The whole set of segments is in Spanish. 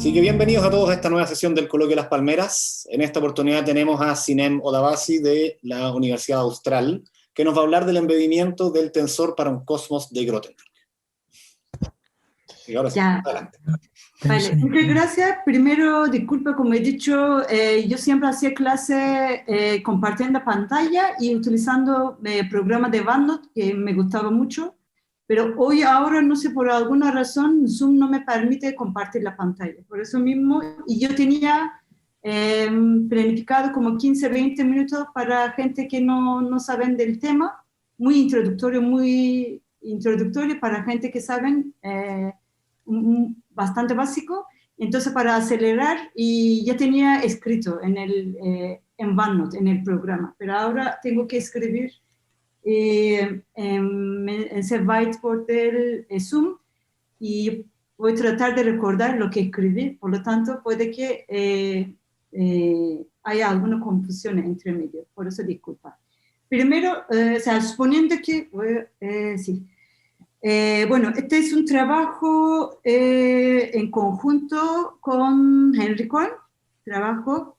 Así que bienvenidos a todos a esta nueva sesión del Coloquio Las Palmeras. En esta oportunidad tenemos a Sinem Olavasi de la Universidad Austral, que nos va a hablar del embedimiento del tensor para un cosmos de Grothendieck. Y ahora sí, adelante. Vale, muchas gracias. Primero, disculpa, como he dicho, yo siempre hacía clase compartiendo pantalla y utilizando programas de OneNote que me gustaba mucho, pero ahora, no sé, por alguna razón, Zoom no me permite compartir la pantalla. Por eso mismo, y yo tenía planificado como 15, 20 minutos para gente que no saben del tema, muy introductorio para gente que saben bastante básico, entonces para acelerar, y ya tenía escrito en OneNote, en el programa, pero ahora tengo que escribir en ese whiteboard del Zoom, y voy a tratar de recordar lo que escribí, por lo tanto puede que haya alguna confusión entre medio, por eso disculpa. Primero, o sea, suponiendo que, sí. Bueno, este es un trabajo en conjunto con Henry Cohn, trabajo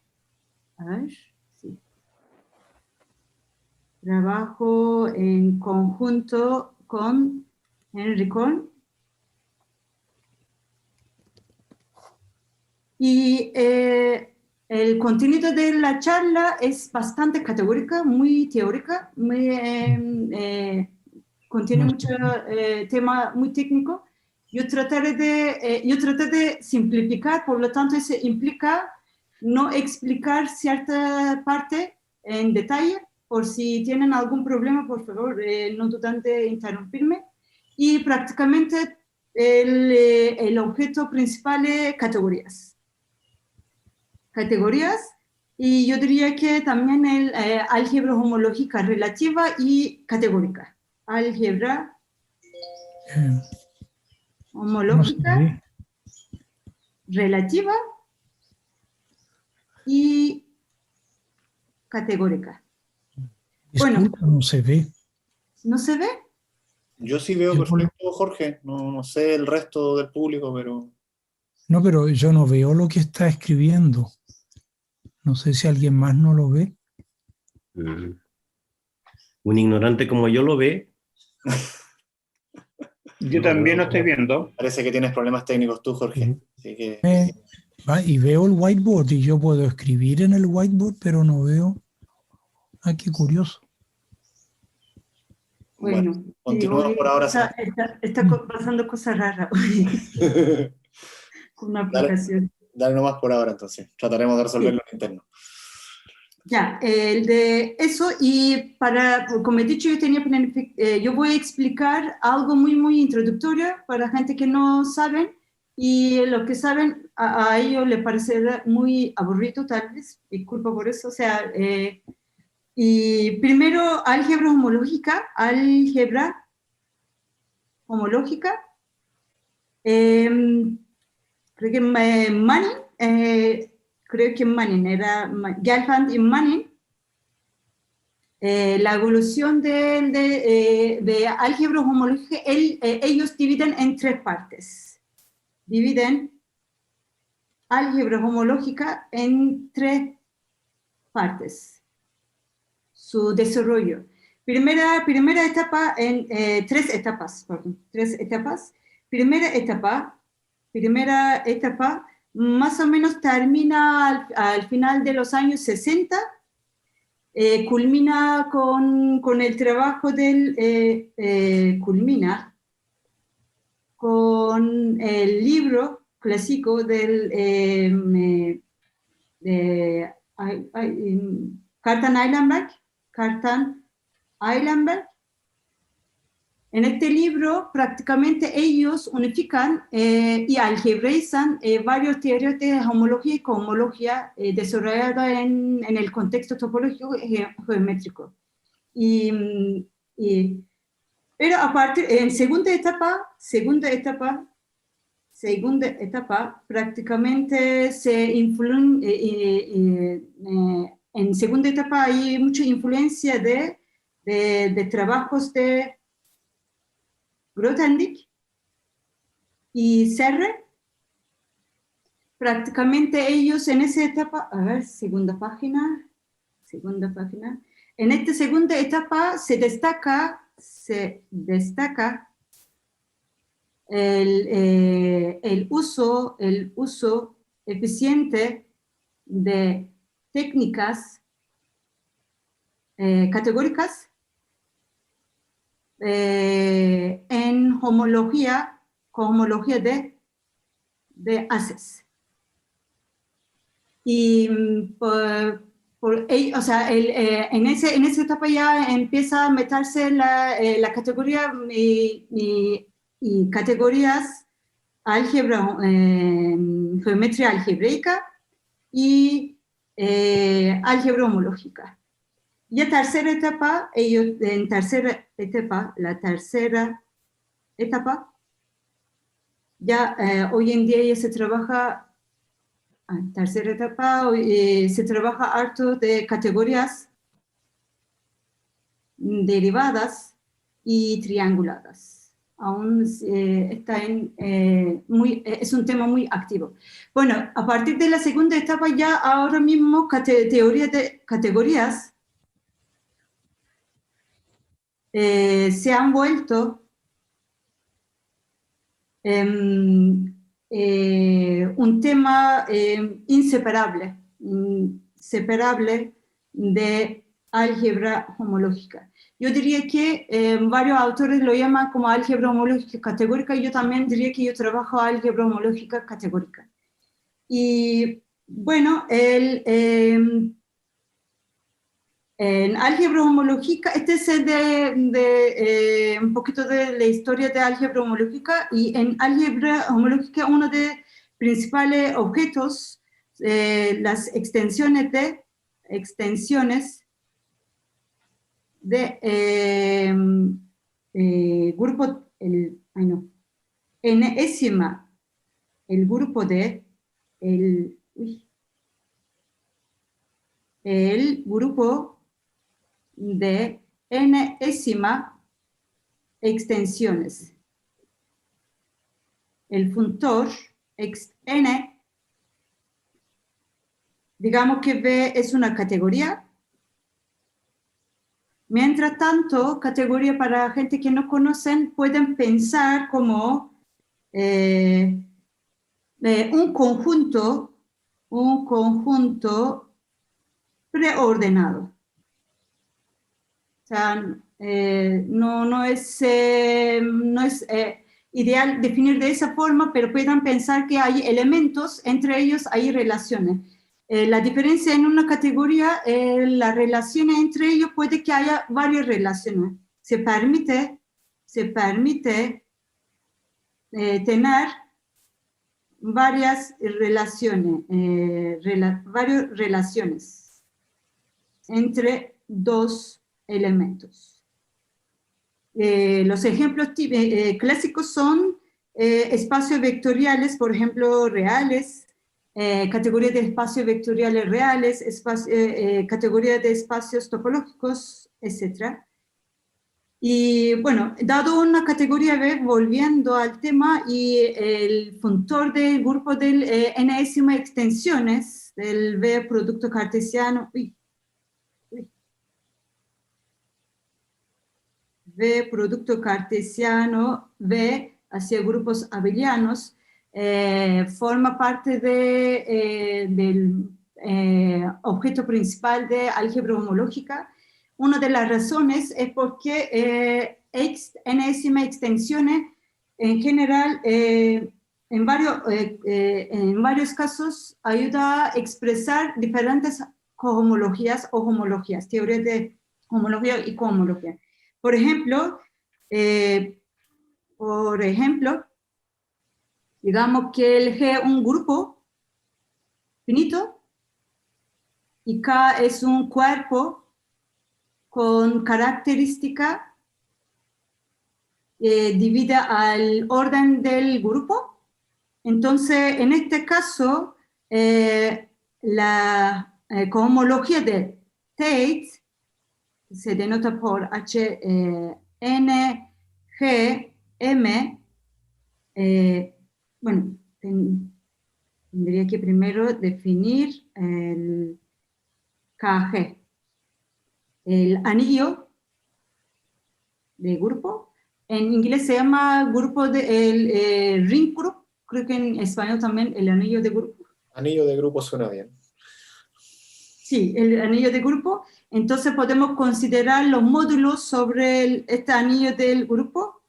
en conjunto con Henry Cohn, y el contenido de la charla es bastante categórica, muy teórica, contiene mucho tema muy técnico. Yo traté de simplificar, por lo tanto eso implica no explicar cierta parte en detalle. Por si tienen algún problema, por favor, no duden de interrumpirme. Y prácticamente el objeto principal es categorías. Y yo diría que también álgebra homológica relativa y categórica. Álgebra homológica relativa y categórica. Disculpa, bueno, no se ve. ¿No se ve? Yo sí veo perfecto, Jorge. No sé el resto del público, pero... No, pero yo no veo lo que está escribiendo. No sé si alguien más no lo ve. Un ignorante como yo lo ve. Yo también lo estoy viendo. Parece que tienes problemas técnicos tú, Jorge. Así que... Y veo el whiteboard y yo puedo escribir en el whiteboard, pero no veo. Ah, qué curioso. Bueno, continuamos por ahora. Está pasando cosas raras con una aplicación. Dale nomás por ahora, entonces. Trataremos de resolverlo en interno. Ya, el de eso, y como he dicho, yo voy a explicar algo muy introductorio para gente que no saben, y lo que saben a ellos les parecerá muy aburrido, tal vez, disculpa por eso, o sea, y primero álgebra homológica, creo que Manning, era Gelfand y Manning, la evolución de álgebra homológica, ellos dividen en tres partes. Dividen álgebra homológica en tres partes. Su desarrollo. Primera etapa en tres etapas. Primera etapa más o menos termina al final de los años 60, culmina con el trabajo culmina con el libro clásico de Kjartan Eilenberg. En este libro prácticamente ellos unifican y algebreizan varias teorías de homología y cohomología desarrolladas en el contexto topológico geométrico. Pero a partir, en segunda etapa prácticamente en segunda etapa hay mucha influencia de trabajos de Grothendieck y Serre, prácticamente ellos en esa etapa, a ver, segunda página, en esta segunda etapa se destaca el uso eficiente de técnicas categóricas en cohomología de haces. Y o sea, en esa etapa ya empieza a meterse la categoría y categorías álgebra, geometría algebraica y álgebra homológica. Y la tercera etapa, ya hoy en día ya se trabaja, se trabaja harto de categorías derivadas y trianguladas. Aún está es un tema muy activo. Bueno, a partir de la segunda etapa ya ahora mismo teoría de categorías se han vuelto un tema inseparable de álgebra homológica. Yo diría que varios autores lo llaman como álgebra homológica categórica, y yo también diría que yo trabajo álgebra homológica categórica. Y bueno, en álgebra homológica, este es un poquito de la historia de álgebra homológica, y en álgebra homológica uno de los principales objetos, las extensiones de grupo, enésima, el grupo de, el grupo de enésima extensiones. El funtor n, digamos que B es una categoría. Mientras tanto, categoría para gente que no conocen, pueden pensar como un conjunto preordenado. O sea, no es ideal definir de esa forma, pero puedan pensar que hay elementos, entre ellos hay relaciones. La diferencia en una categoría, las relaciones entre ellos puede que haya varias relaciones. Se permite tener varias relaciones, entre dos elementos. Los ejemplos clásicos son espacios vectoriales, por ejemplo, reales, categoría de espacios vectoriales reales, categoría de espacios topológicos, etc. Y bueno, dado una categoría B, volviendo al tema, y el funtor del grupo del enésima extensiones del B producto cartesiano, V producto cartesiano, V hacia grupos abelianos, forma parte del objeto principal de álgebra homológica. Una de las razones es porque enésima extensiones, en general, en varios casos, ayuda a expresar diferentes cohomologías o homologías, teorías de homología y cohomología. Por ejemplo, digamos que el G es un grupo finito y K es un cuerpo con característica debida al orden del grupo. Entonces, en este caso, la cohomología de Tate se denota por H, N, G, M, bueno, tendría que primero definir el KG, el anillo de grupo. En inglés se llama grupo el ring group, creo que en español también el anillo de grupo. Anillo de grupo suena bien. Sí, el anillo de grupo. Entonces podemos considerar los módulos sobre este anillo del grupo.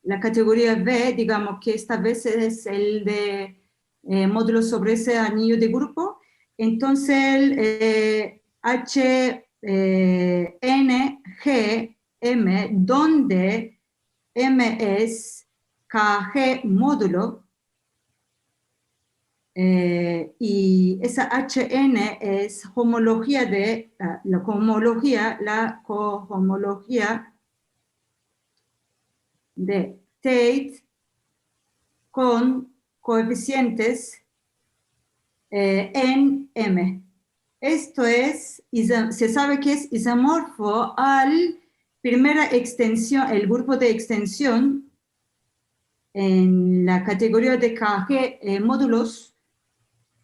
La categoría B, digamos que esta vez es el de módulos sobre ese anillo de grupo. Entonces el H, N, G, M, donde M es KG módulo, y esa HN es homología de la cohomología de Tate con coeficientes en M. Esto es, se sabe que es isomorfo al primera extensión, el grupo de extensión en la categoría de KG módulos,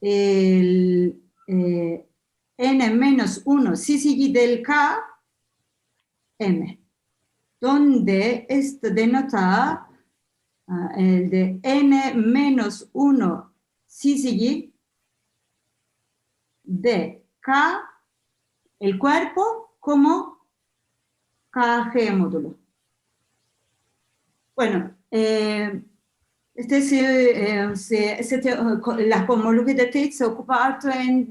el n-1 CCG del K, M, donde esto denota el de n-1 CCG de K, el cuerpo, como KG módulo. Bueno, la homología de Tate se ocupa harto en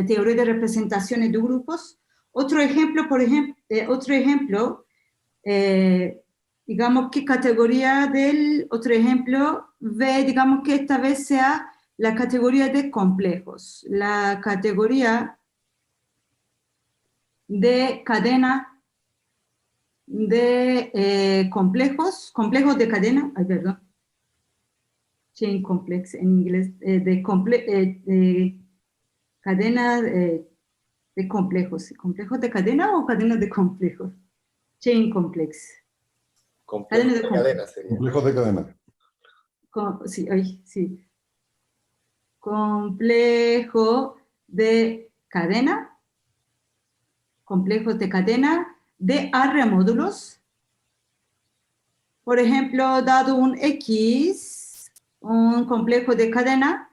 teoría de representaciones de grupos. Otro ejemplo, digamos que categoría del otro ejemplo, digamos que esta vez sea la categoría de complejos, la categoría de cadena de complejos de cadena, chain complex en inglés, de cadena de complejos de cadena o cadena de complejos, chain complex. Complejo de cadena sería. Complejos de cadena. Sí. Complejo de cadena, complejos de cadena de R módulos. Por ejemplo, dado un X, un complejo de cadena,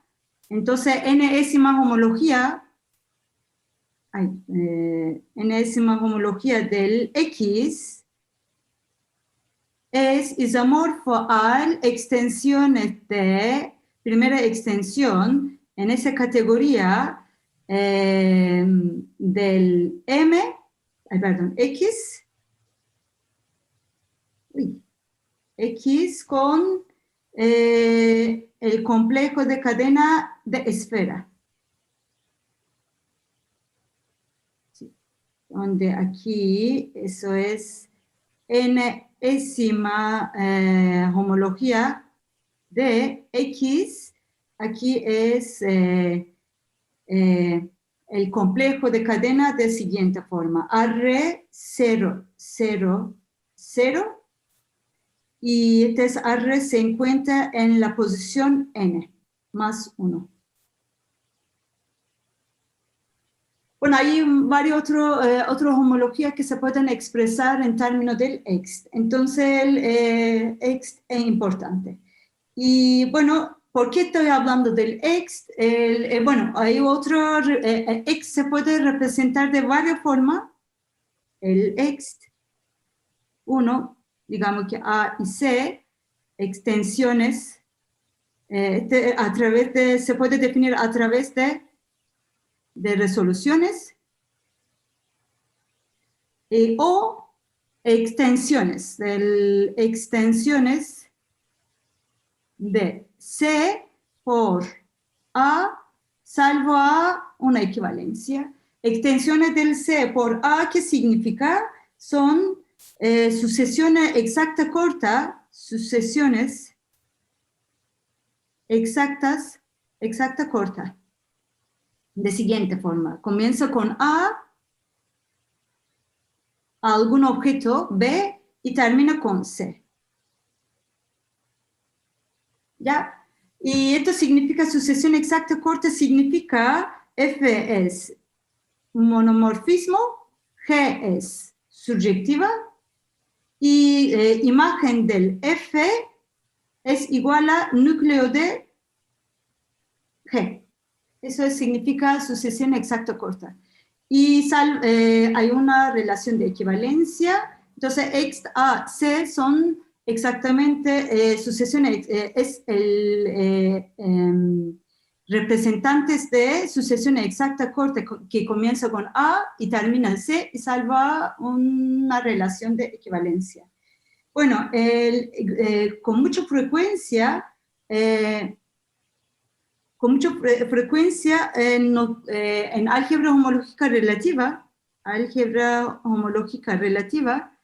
entonces enésima homología del X es isomorfo al extensiones de primera extensión en esa categoría del X con el complejo de cadena de esfera. Sí. Donde aquí eso es enésima homología de X, aquí es el complejo de cadena de siguiente forma, R0, 0, 0, y este R se encuentra en la posición N, más 1. Bueno, hay varias otras homologías que se pueden expresar en términos del X. Entonces, el X es importante. Y bueno, ¿por qué estoy hablando del X? Bueno, hay otro, X se puede representar de varias formas. El X, uno, digamos que A y C, extensiones, se puede definir a través de resoluciones o extensiones de C por A, salvo A, una equivalencia. Extensiones del C por A, ¿qué significa? Son sucesiones exacta corta, sucesiones exacta corta. De siguiente forma, comienza con A, algún objeto B y termina con C. ¿ya? Y esto significa sucesión exacta corta, significa F es monomorfismo, G es surjectiva, y imagen del F es igual a núcleo de G. Eso significa sucesión exacta corta. Y hay una relación de equivalencia. Entonces, X, A, C son exactamente sucesiones, representantes de sucesión exacta corta que comienza con A y termina en C y salva una relación de equivalencia. Bueno, con mucha frecuencia, en álgebra homológica relativa,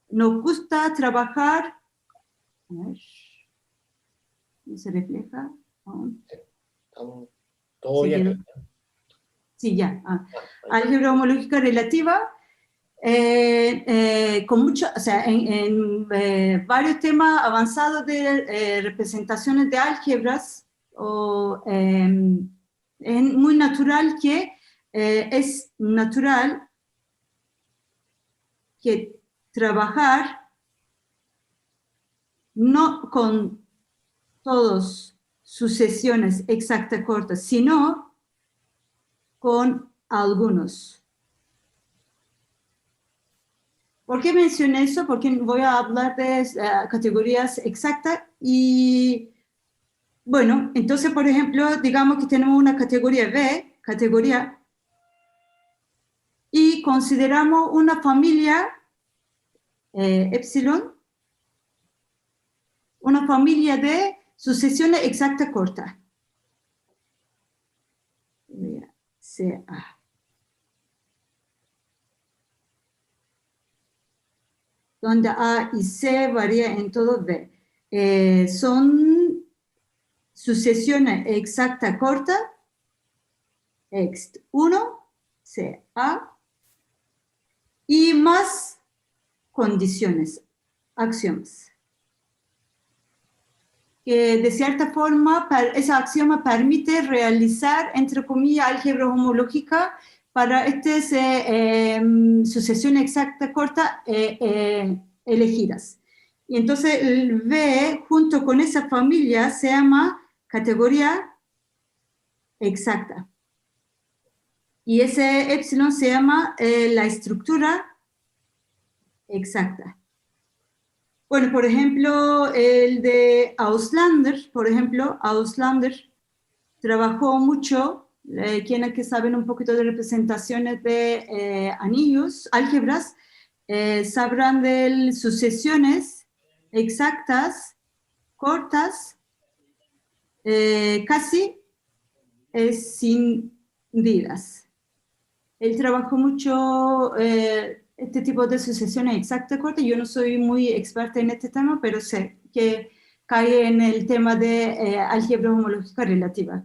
nos gusta trabajar, a ver, ¿no se refleja? Todo bien. Sí, ya. Álgebra homológica relativa, con mucho, o sea, en varios temas avanzados de representaciones de álgebras, es muy natural que trabajar no con todos sucesiones exactas cortas, sino con algunos. ¿Por qué mencioné eso? Porque voy a hablar de categorías exactas y, bueno, entonces, por ejemplo, digamos que tenemos una categoría B, y consideramos una familia epsilon, una familia de sucesiones exactas cortas. CA. Donde A y C varía en todo B. Son sucesiones exactas cortas, X1, CA, y más condiciones, axiomas. Que de cierta forma, esa axioma permite realizar, entre comillas, álgebra homológica para estas sucesiones exactas cortas elegidas. Y entonces el B, junto con esa familia, se llama categoría exacta. Y ese epsilon se llama la estructura exacta. Bueno, por ejemplo, el de Auslander, trabajó mucho, quienes que saben un poquito de representaciones de anillos, álgebras, sabrán de sucesiones exactas, cortas, casi escindidas. Él trabajó mucho este tipo de sucesiones exactas cortas. Yo no soy muy experta en este tema, pero sé que cae en el tema de álgebra homológica relativa.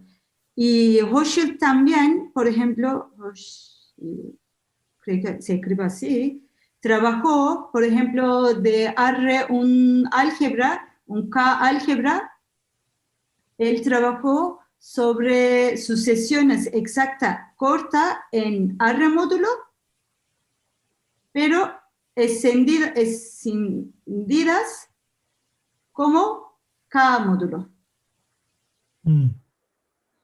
Y Hochschild también, por ejemplo, creo que se escribe así, trabajó, por ejemplo, de R un álgebra, un K álgebra. Él trabajó sobre sucesiones exactas cortas en R módulo, pero escindidas como K módulo.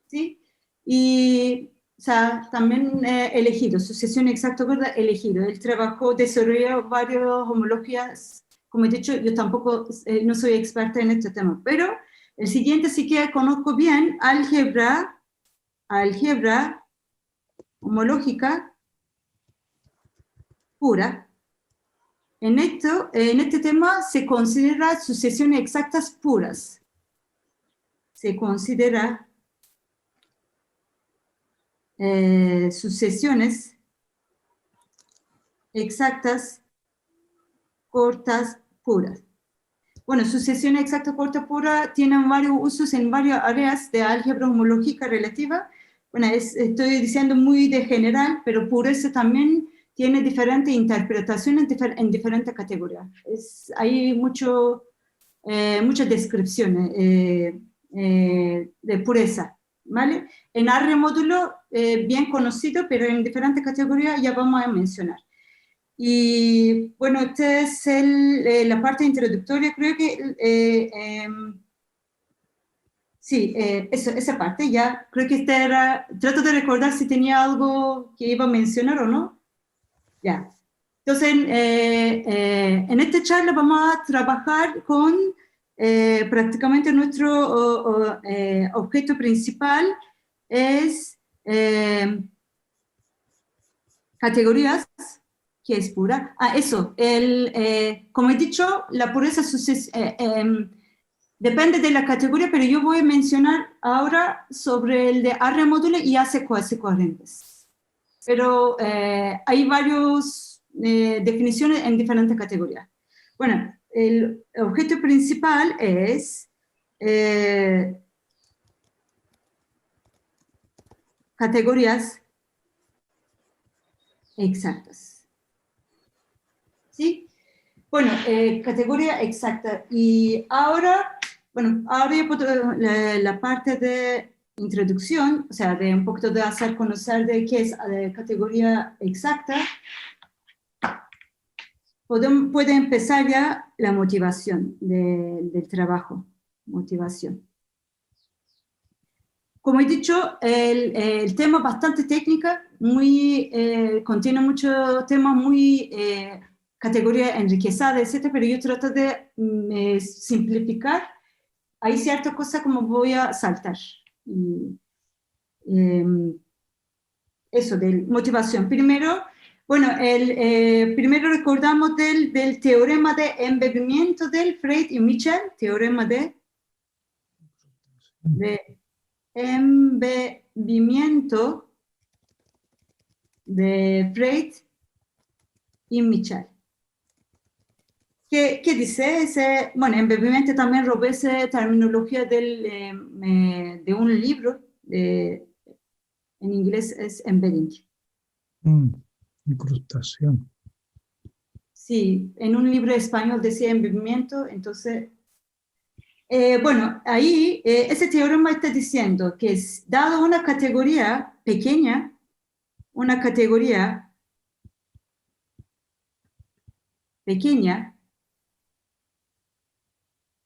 ¿Sí? Y, o sea, también elegido, sucesión exacta corta elegido. Él trabajó, desarrolló varias homologías. Como he dicho, yo tampoco no soy experta en este tema, pero el siguiente sí que conozco bien, álgebra homológica pura. En este tema se considera sucesiones exactas puras. Se considera sucesiones exactas cortas puras. Bueno, sucesión exacta corta pura tienen varios usos en varias áreas de álgebra homológica relativa. Bueno, estoy diciendo muy de general, pero pureza también tiene diferentes interpretaciones en diferentes categorías. Hay muchas descripciones. de pureza, ¿vale? En Arre módulo, bien conocido, pero en diferentes categorías ya vamos a mencionar. Y bueno, esta es la parte introductoria, creo que sí, esa parte ya, creo que esta era, trato de recordar si tenía algo que iba a mencionar o no. Ya. Entonces, en esta charla vamos a trabajar con prácticamente nuestro objeto principal es categorías, que es pura. Eso, como he dicho, la pureza depende de la categoría, pero yo voy a mencionar ahora sobre el de Arre módulo y hace corrientes. Pero hay varias definiciones en diferentes categorías. Bueno, el objeto principal es categorías exactas. ¿Sí? Bueno, categoría exacta. Y ahora, bueno, ahora ya puedo, la parte de introducción, o sea, de un poquito de hacer conocer de qué es categoría exacta, puede empezar ya la motivación del trabajo, motivación. Como he dicho, el tema es bastante técnica, contiene muchos temas muy categoría enriquecida, etcétera, pero yo trato de simplificar. Hay ciertas cosas como voy a saltar. Eso, de motivación. Primero, bueno, primero recordamos del teorema de embebimiento del Freud y Michel, teorema de embebimiento de Freud y Michel. ¿Qué dice? Bueno, embebimiento también robé esa terminología de un libro, en inglés es embedding. Incrustación. Sí, en un libro español decía embebimiento, entonces... bueno, ahí ese teorema está diciendo que dado una categoría pequeña,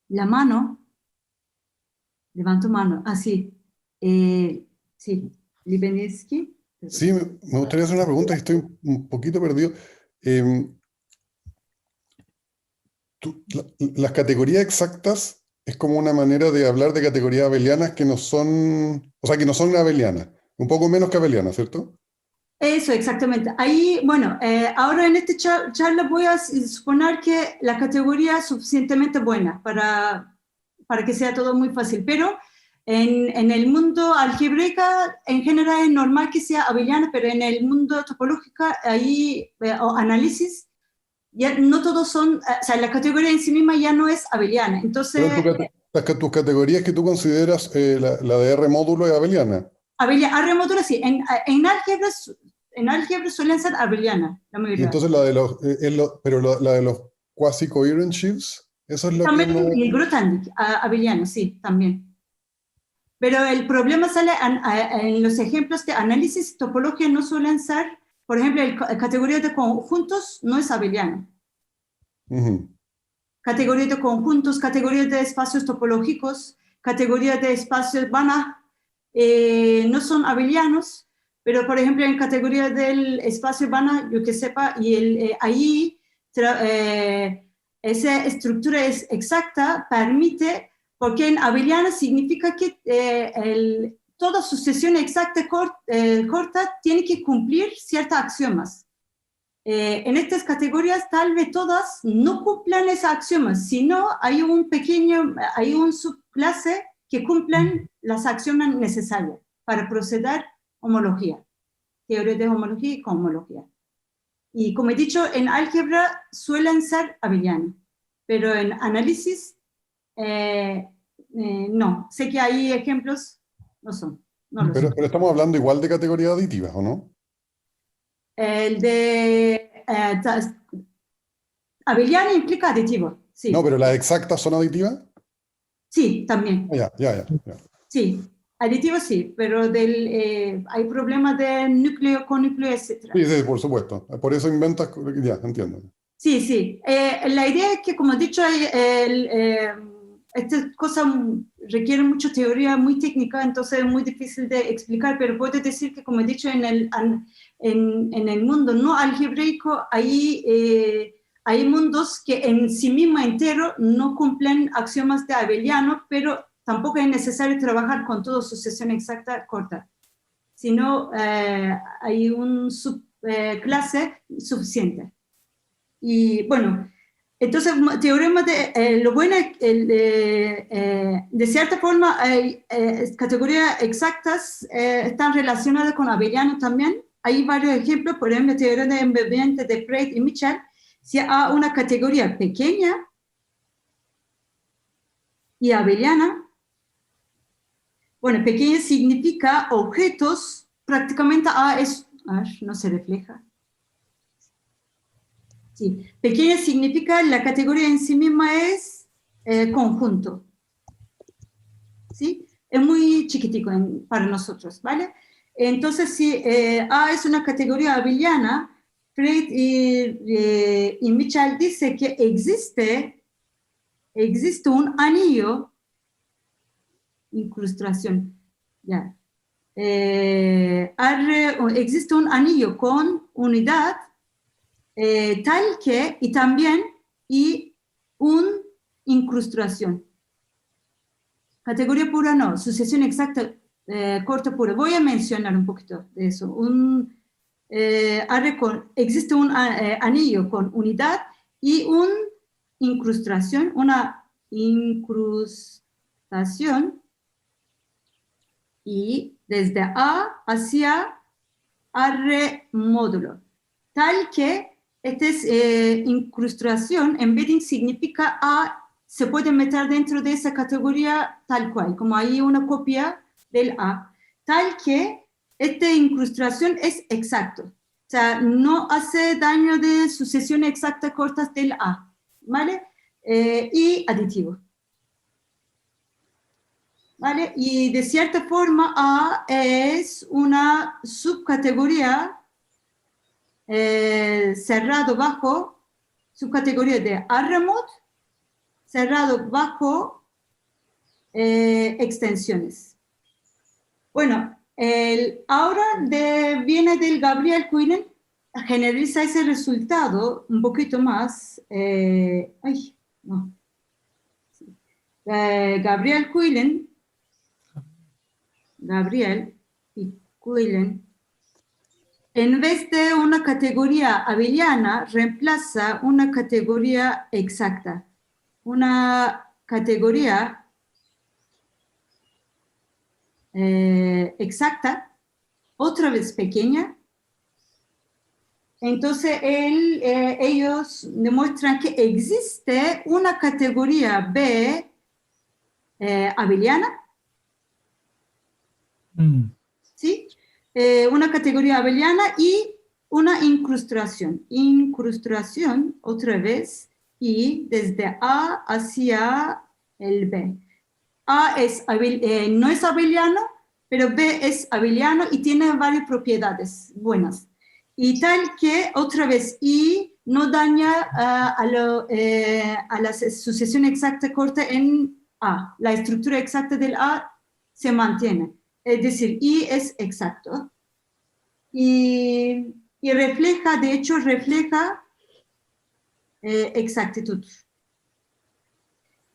la mano, levanto mano, así, sí, Libensky. Sí, me gustaría hacer una pregunta y estoy un poquito perdido. Las categorías exactas es como una manera de hablar de categorías abelianas que no son, o sea, que no son abelianas, un poco menos que abelianas, ¿cierto? Eso, exactamente. Ahí, bueno, ahora en esta charla voy a suponer que la categoría es suficientemente buena para que sea todo muy fácil, pero en el mundo algebraico en general es normal que sea abeliana, pero en el mundo topológico ahí, o análisis, ya no todos son, o sea, la categoría en sí misma ya no es abeliana. Entonces, Tus categorías que tú consideras, la de R módulo es abeliana. Arre módulo sí, en álgebra suelen ser abelianas, la Y mayoría. entonces la de la de los quasi-coherent sheaves, eso es lo También, que no... y Grothendieck, abeliano, sí, también. Pero el problema sale en los ejemplos de análisis topología no suelen ser, por ejemplo, categoría de conjuntos no es abeliano. Categoría de conjuntos, categoría de espacios topológicos, categoría de espacios Banach, no son abelianos, pero por ejemplo en categoría del espacio Banach, yo que sepa, y ahí esa estructura es exacta, permite, porque en abeliano significa que toda sucesión exacta corta tiene que cumplir ciertos axiomas. En estas categorías tal vez todas no cumplan esos axiomas, sino hay un subclase que cumplen las axiomas necesarias para proceder homología, teoría de homología y cohomología. Y como he dicho, en álgebra suelen ser abelianos, pero en análisis no. Sé que hay ejemplos, no son. No pero estamos hablando igual de categorías aditivas, ¿o no? El de abeliano implica aditivo, sí. No, pero las exactas son aditivas. Sí, también. Ya. Sí, aditivo sí, pero hay problemas de núcleo con núcleo, etc. Sí, por supuesto. Por eso inventas, ya, entiendo. Sí. La idea es que, como he dicho, estas cosas requieren mucha teoría muy técnica, entonces es muy difícil de explicar, pero puedo decir que, como he dicho, en el mundo no algebraico hay mundos que en sí mismo entero no cumplen axiomas de abeliano, pero tampoco es necesario trabajar con toda sucesión exacta corta, sino hay un subclase suficiente. Y bueno, entonces, teorema de lo bueno es de cierta forma, categorías exactas están relacionadas con abeliano también. Hay varios ejemplos, por ejemplo, teoría de embebimiento de Preit y Mitchell. Si hay una categoría pequeña y abeliana, bueno, pequeña significa objetos, prácticamente A es, no se refleja. Sí, pequeña significa la categoría en sí misma es conjunto. ¿Sí? Es muy chiquitico para nosotros, ¿vale? Entonces, si A es una categoría abeliana, Preit y Mitchell dice que existe un anillo, incrustación, ya. Existe un anillo con unidad tal que, y también, una incrustación. Categoría pura no, sucesión exacta corta pura. Voy a mencionar un poquito de eso. Existe un anillo con unidad y una incrustación y desde A hacia R módulo, tal que esta incrustación, embedding significa A se puede meter dentro de esa categoría tal cual, como hay una copia del A, tal que esta incrustación es exacto, o sea, no hace daño de sucesión exacta cortas del A, ¿vale? Y aditivo. ¿Vale? Y de cierta forma A es una subcategoría cerrado bajo subcategoría de A-remote cerrado bajo extensiones. Bueno, ahora viene del Gabriel Quillen, generaliza ese resultado un poquito más. Gabriel y Quillen, en vez de una categoría abeliana, reemplaza una categoría exacta. Una categoría exacta, otra vez pequeña. Entonces, ellos demuestran que existe una categoría B abeliana. ¿Sí? Una categoría abeliana y una incrustación. Incrustación, otra vez, y desde A hacia el B. A no es abeliano, pero B es abeliano y tiene varias propiedades buenas. Y tal que, otra vez, I no daña a la sucesión exacta corta en A. La estructura exacta del A se mantiene. Es decir, I es exacto. Y refleja, de hecho, exactitud.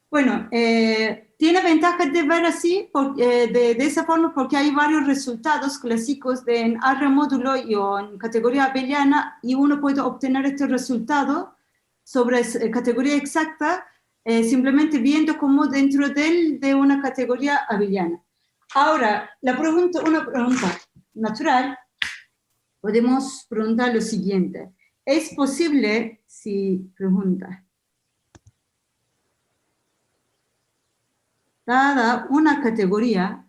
Bueno, tiene ventajas de ver así, de esa forma, porque hay varios resultados clásicos en R módulo y en categoría abeliana, y uno puede obtener este resultado sobre categoría exacta simplemente viendo cómo dentro de una categoría abeliana. Ahora, una pregunta natural, podemos preguntar lo siguiente. ¿Es posible, dada una categoría,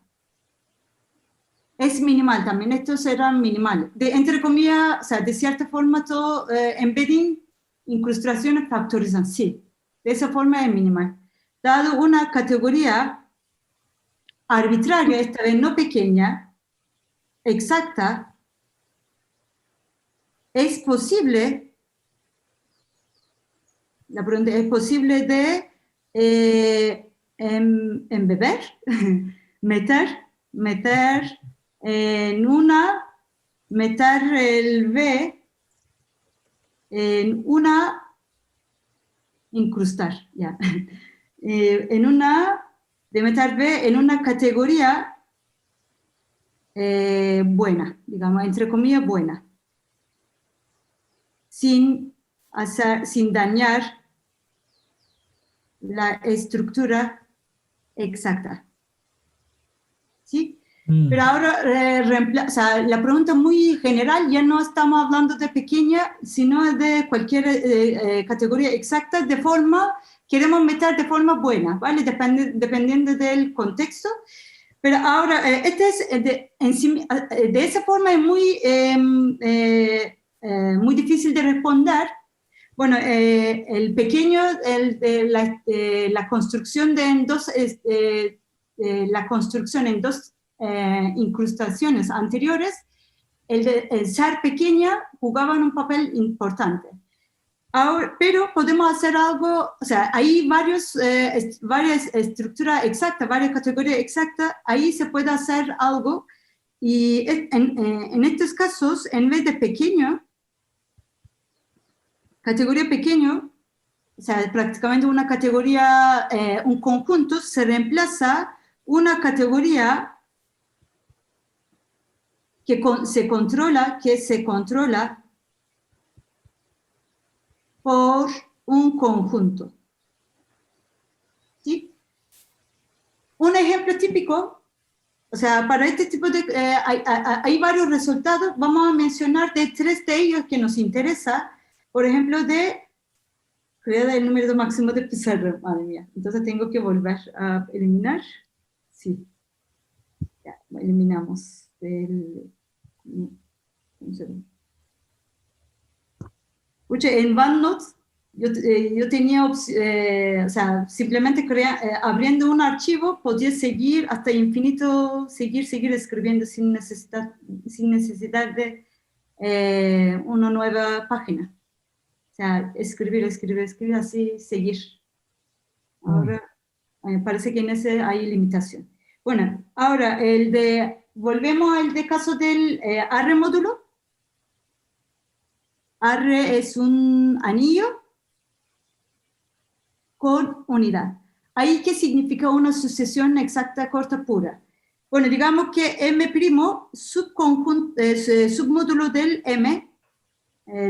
es minimal también, estos serán minimales, entre comillas, o sea, de cierta forma todo embedding, incrustaciones factorizan, sí, de esa forma es minimal. dado una categoría arbitraria, esta vez no pequeña, exacta, es posible, la pregunta es posible de embeber, meter en una, meter el B en una, incrustar, ya, en una, de meter B en una categoría buena, digamos, entre comillas, buena, sin dañar la estructura exacta. ¿Sí? Pero ahora, o sea, la pregunta muy general, ya no estamos hablando de pequeña, sino de cualquier categoría exacta, de forma, queremos meter de forma buena, ¿vale? Dependiendo del contexto. Pero ahora, este es de esa forma es muy difícil de responder. Bueno, el pequeño, la construcción en dos incrustaciones anteriores, el ser pequeña jugaban un papel importante. Ahora, pero podemos hacer algo, o sea, hay varias estructuras exactas, varias categorías exactas, ahí se puede hacer algo, y en estos casos, en vez de pequeño, categoría pequeño, o sea, prácticamente una categoría, un conjunto, se reemplaza una categoría que se controla por un conjunto. ¿Sí? Un ejemplo típico, o sea, para este tipo de... hay varios resultados, vamos a mencionar de 3 de ellos que nos interesa, por ejemplo, cuidado el número máximo de pizarra, madre mía, entonces tengo que volver a eliminar, sí, ya, eliminamos un segundo. En OneNote yo tenía, o sea, simplemente abriendo un archivo podía seguir hasta infinito, seguir escribiendo sin necesidad de una nueva página. O sea, escribir, así seguir. Ahora, parece que en ese hay limitación. Bueno, ahora volvemos al caso del array módulo. Array es un anillo con unidad. ¿Ahí qué significa una sucesión exacta, corta, pura? Bueno, digamos que M', submódulo del M,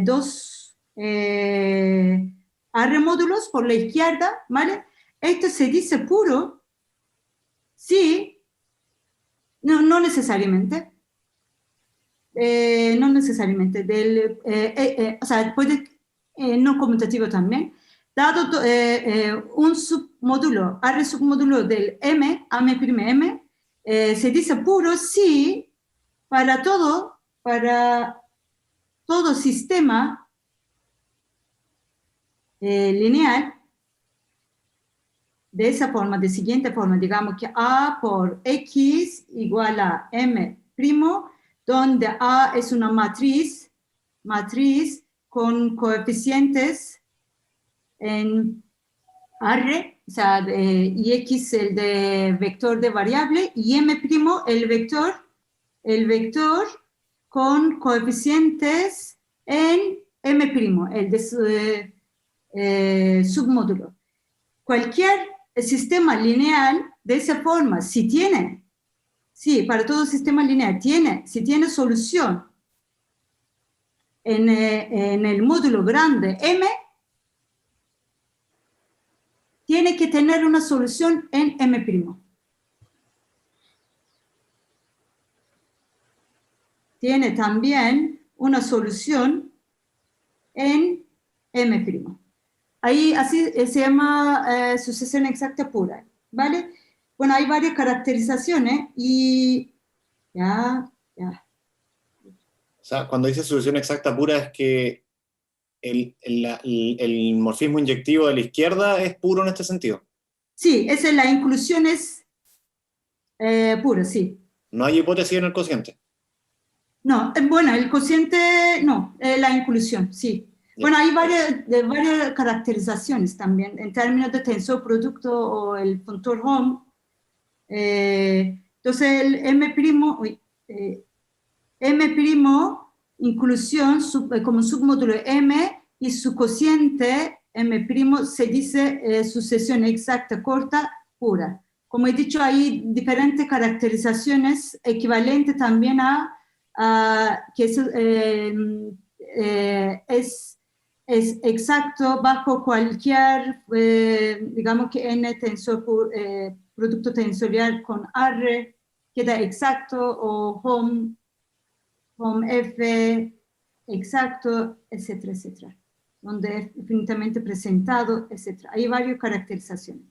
dos array módulos por la izquierda, ¿vale? Esto se dice puro, sí, no necesariamente. No necesariamente, o sea, puede no conmutativo también, dado un submódulo, array submódulo del M, M', se dice puro si para todo sistema lineal, de esa forma, de siguiente forma, digamos que A por X igual a M', donde A es una matriz con coeficientes en array, o sea, y X el de vector de variable, y M' el vector con coeficientes en M', el de submódulo. Cualquier sistema lineal de esa forma, sí, para todo sistema lineal, si tiene solución en el módulo grande M, tiene que tener una solución en M'. Tiene también una solución en M'. Ahí así se llama sucesión exacta pura, ¿vale? Bueno, hay varias caracterizaciones y ya. O sea, cuando dice solución exacta pura es que el morfismo inyectivo de la izquierda es puro en este sentido. Sí, esa es la inclusión es pura, sí. No hay hipótesis en el cociente. No, bueno, el cociente, no, la inclusión, sí. Bueno, hay varias caracterizaciones también, en términos de tensor producto o el funtor home. Entonces, el M', inclusión como submódulo M, y su cociente, M', se dice sucesión exacta, corta, pura. Como he dicho, hay diferentes caracterizaciones equivalentes también a que es exacto bajo cualquier, digamos que N tensor producto tensorial con R queda exacto, o home F exacto, etcétera, etcétera, donde es infinitamente presentado, etcétera. Hay varias caracterizaciones.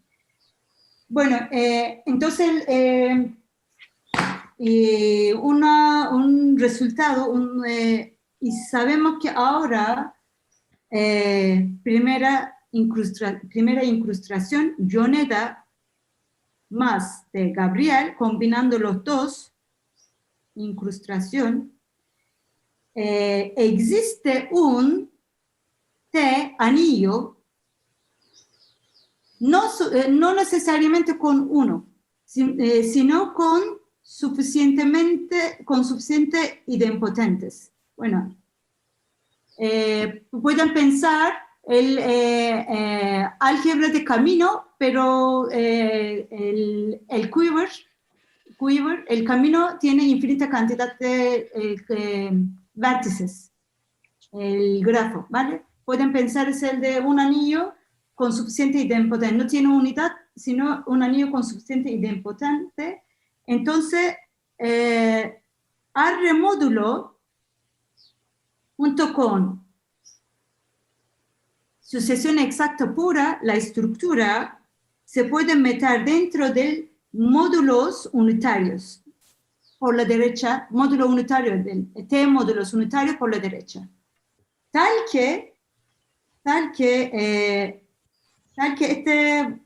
Bueno, entonces un resultado, y sabemos que ahora primera incrustación, Yoneda más de Gabriel, combinando los dos, incrustación, existe un T anillo, no necesariamente con uno, sino con suficiente idempotentes. Bueno, pueden pensar el álgebra de camino, pero el quiver, el camino tiene infinita cantidad de vértices, el grafo, ¿vale? Pueden pensar es el de un anillo con suficiente idempotente, no tiene unidad, sino un anillo con suficiente idempotente. Entonces, R módulo junto con sucesión exacta pura, la estructura se puede meter dentro de módulos unitarios por la derecha, módulo unitario del T módulos unitarios por la derecha, tal que esta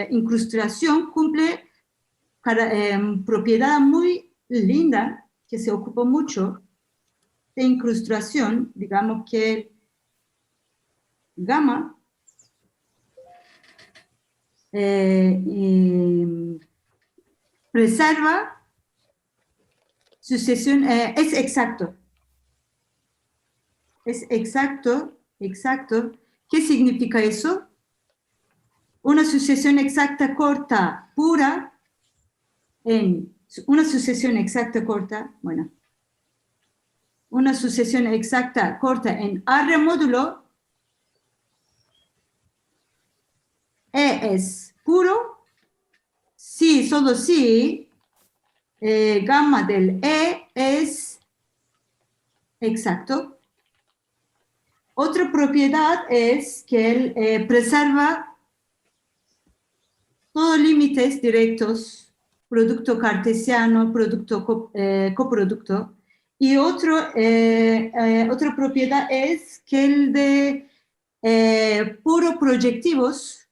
incrustación cumple propiedad muy linda que se ocupa mucho de incrustación, digamos que gamma preserva sucesión, es exacto. Es exacto. ¿Qué significa eso? Una sucesión exacta corta pura en una sucesión exacta corta, bueno, una sucesión exacta corta en R módulo E es puro, si, solo si, gamma del E es exacto. Otra propiedad es que él preserva todos límites directos, producto cartesiano, producto coproducto. Y otra propiedad es que el de puro proyectivos,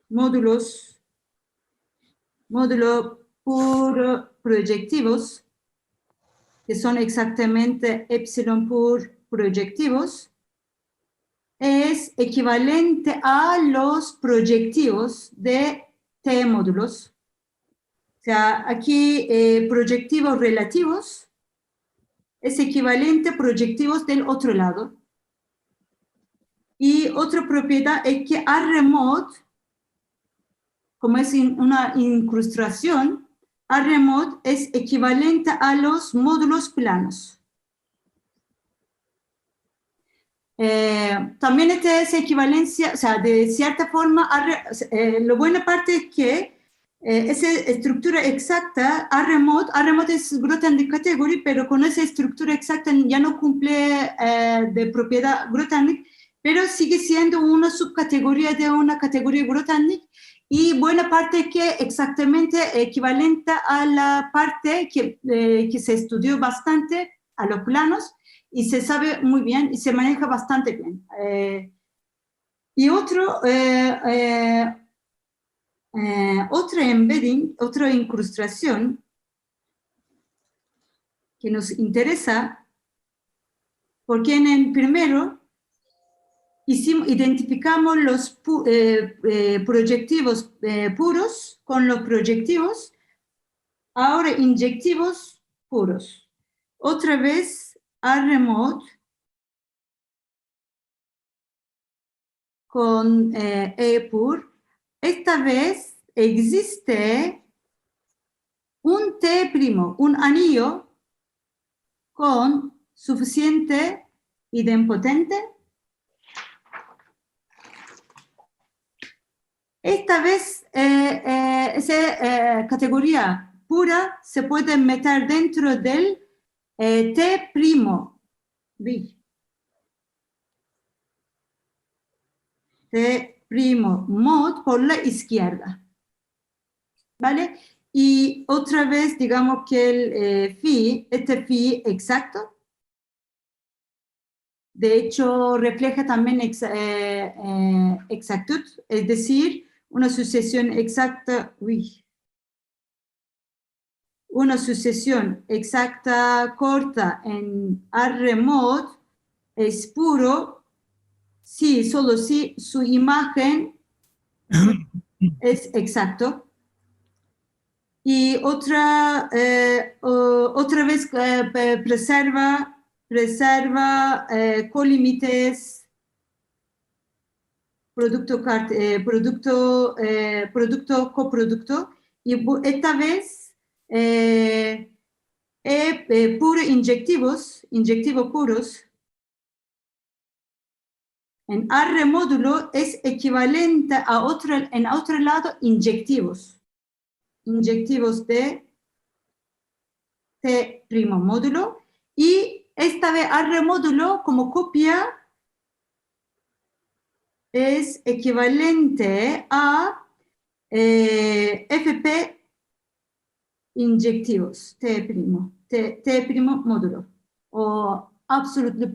módulo puro proyectivos, que son exactamente epsilon por proyectivos, es equivalente a los proyectivos de T módulos. O sea, aquí proyectivos relativos es equivalente a proyectivos del otro lado. Y otra propiedad es que R mod, como es una incrustación, R mod es equivalente a los módulos planos. También esta equivalencia, o sea, de cierta forma, lo buena parte es que esa estructura exacta, R mod es Grothendieck category, pero con esa estructura exacta ya no cumple de propiedad Grothendieck, pero sigue siendo una subcategoría de una categoría Grothendieck, y buena parte es que exactamente equivalente a la parte que se estudió bastante, a los planos, y se sabe muy bien y se maneja bastante bien. Y otra embedding, otra incrustación que nos interesa, porque en el primero identificamos los proyectivos puros con los proyectivos, ahora inyectivos puros. Otra vez, R-mode con E-pur. Esta vez existe un T', un anillo con suficiente idempotente. Esta vez esa categoría pura se puede meter dentro del T'. T' mod por la izquierda. ¿Vale? Y otra vez, digamos que el phi, este phi exacto, de hecho refleja también exactitud, es decir, una sucesión exacta, una sucesión exacta corta en R-mod es puro si, solo si su imagen es exacto. Y otra vez preserva colímites, producto, coproducto, y esta vez puro inyectivos puros. En R módulo es equivalente a en otro lado inyectivos de T' módulo, y esta vez R módulo como copia es equivalente a FP inyectivos T' módulo, o absolutely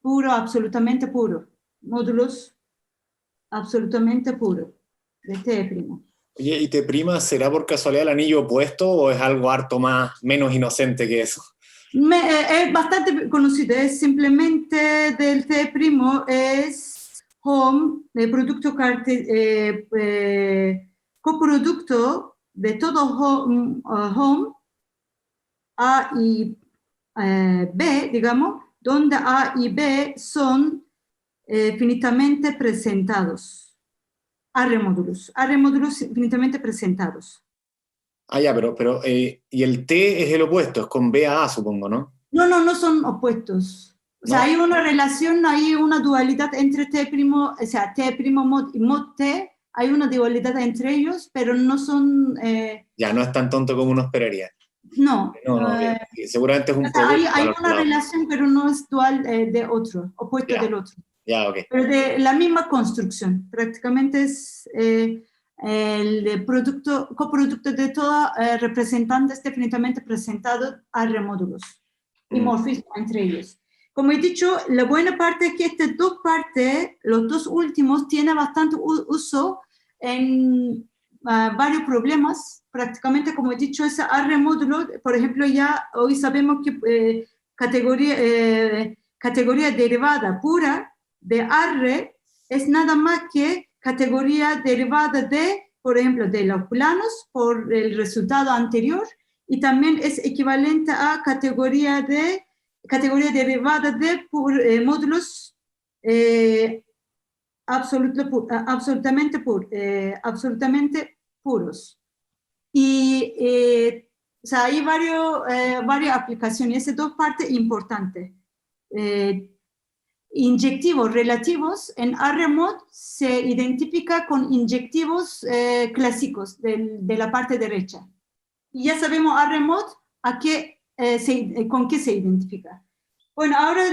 puro, absolutamente puro, módulos absolutamente puro de T'. Oye, ¿y T' será por casualidad el anillo opuesto o es algo harto menos inocente que eso? Es bastante conocido, es simplemente del T', es home, el producto coproducto de todo home, A y B, digamos, donde A y B son finitamente presentados. R-módulos finitamente presentados. Ah, ya, pero y el T es el opuesto, es con B a A, supongo, ¿no? No son opuestos. O sea, No. hay una relación, hay una dualidad entre T', o sea, T' mod y mod T, hay una dualidad entre ellos, pero no son... Ya, no es tan tonto como uno esperaría. No. Bien. Seguramente es un o sea, producto. hay una relación, pero no es dual de otro, opuesto Ya. del otro. Ya, ok. Pero de la misma construcción. Prácticamente es el coproducto de todo representantes definitivamente presentados a remódulos y morfismo entre ellos. Como he dicho, la buena parte es que estas dos partes, los dos últimos, tienen bastante uso en varios problemas. Prácticamente, como he dicho, ese R-módulo, por ejemplo, ya hoy sabemos que categoría derivada pura de R es nada más que categoría derivada de, por ejemplo, de los planos por el resultado anterior, y también es equivalente a categoría derivada de módulos absolutamente puros. Y o sea, hay varias aplicaciones, esas dos partes importantes. Inyectivos relativos en R-mod se identifica con inyectivos clásicos de la parte derecha. Y ya sabemos R-mod con qué se identifica. Bueno, ahora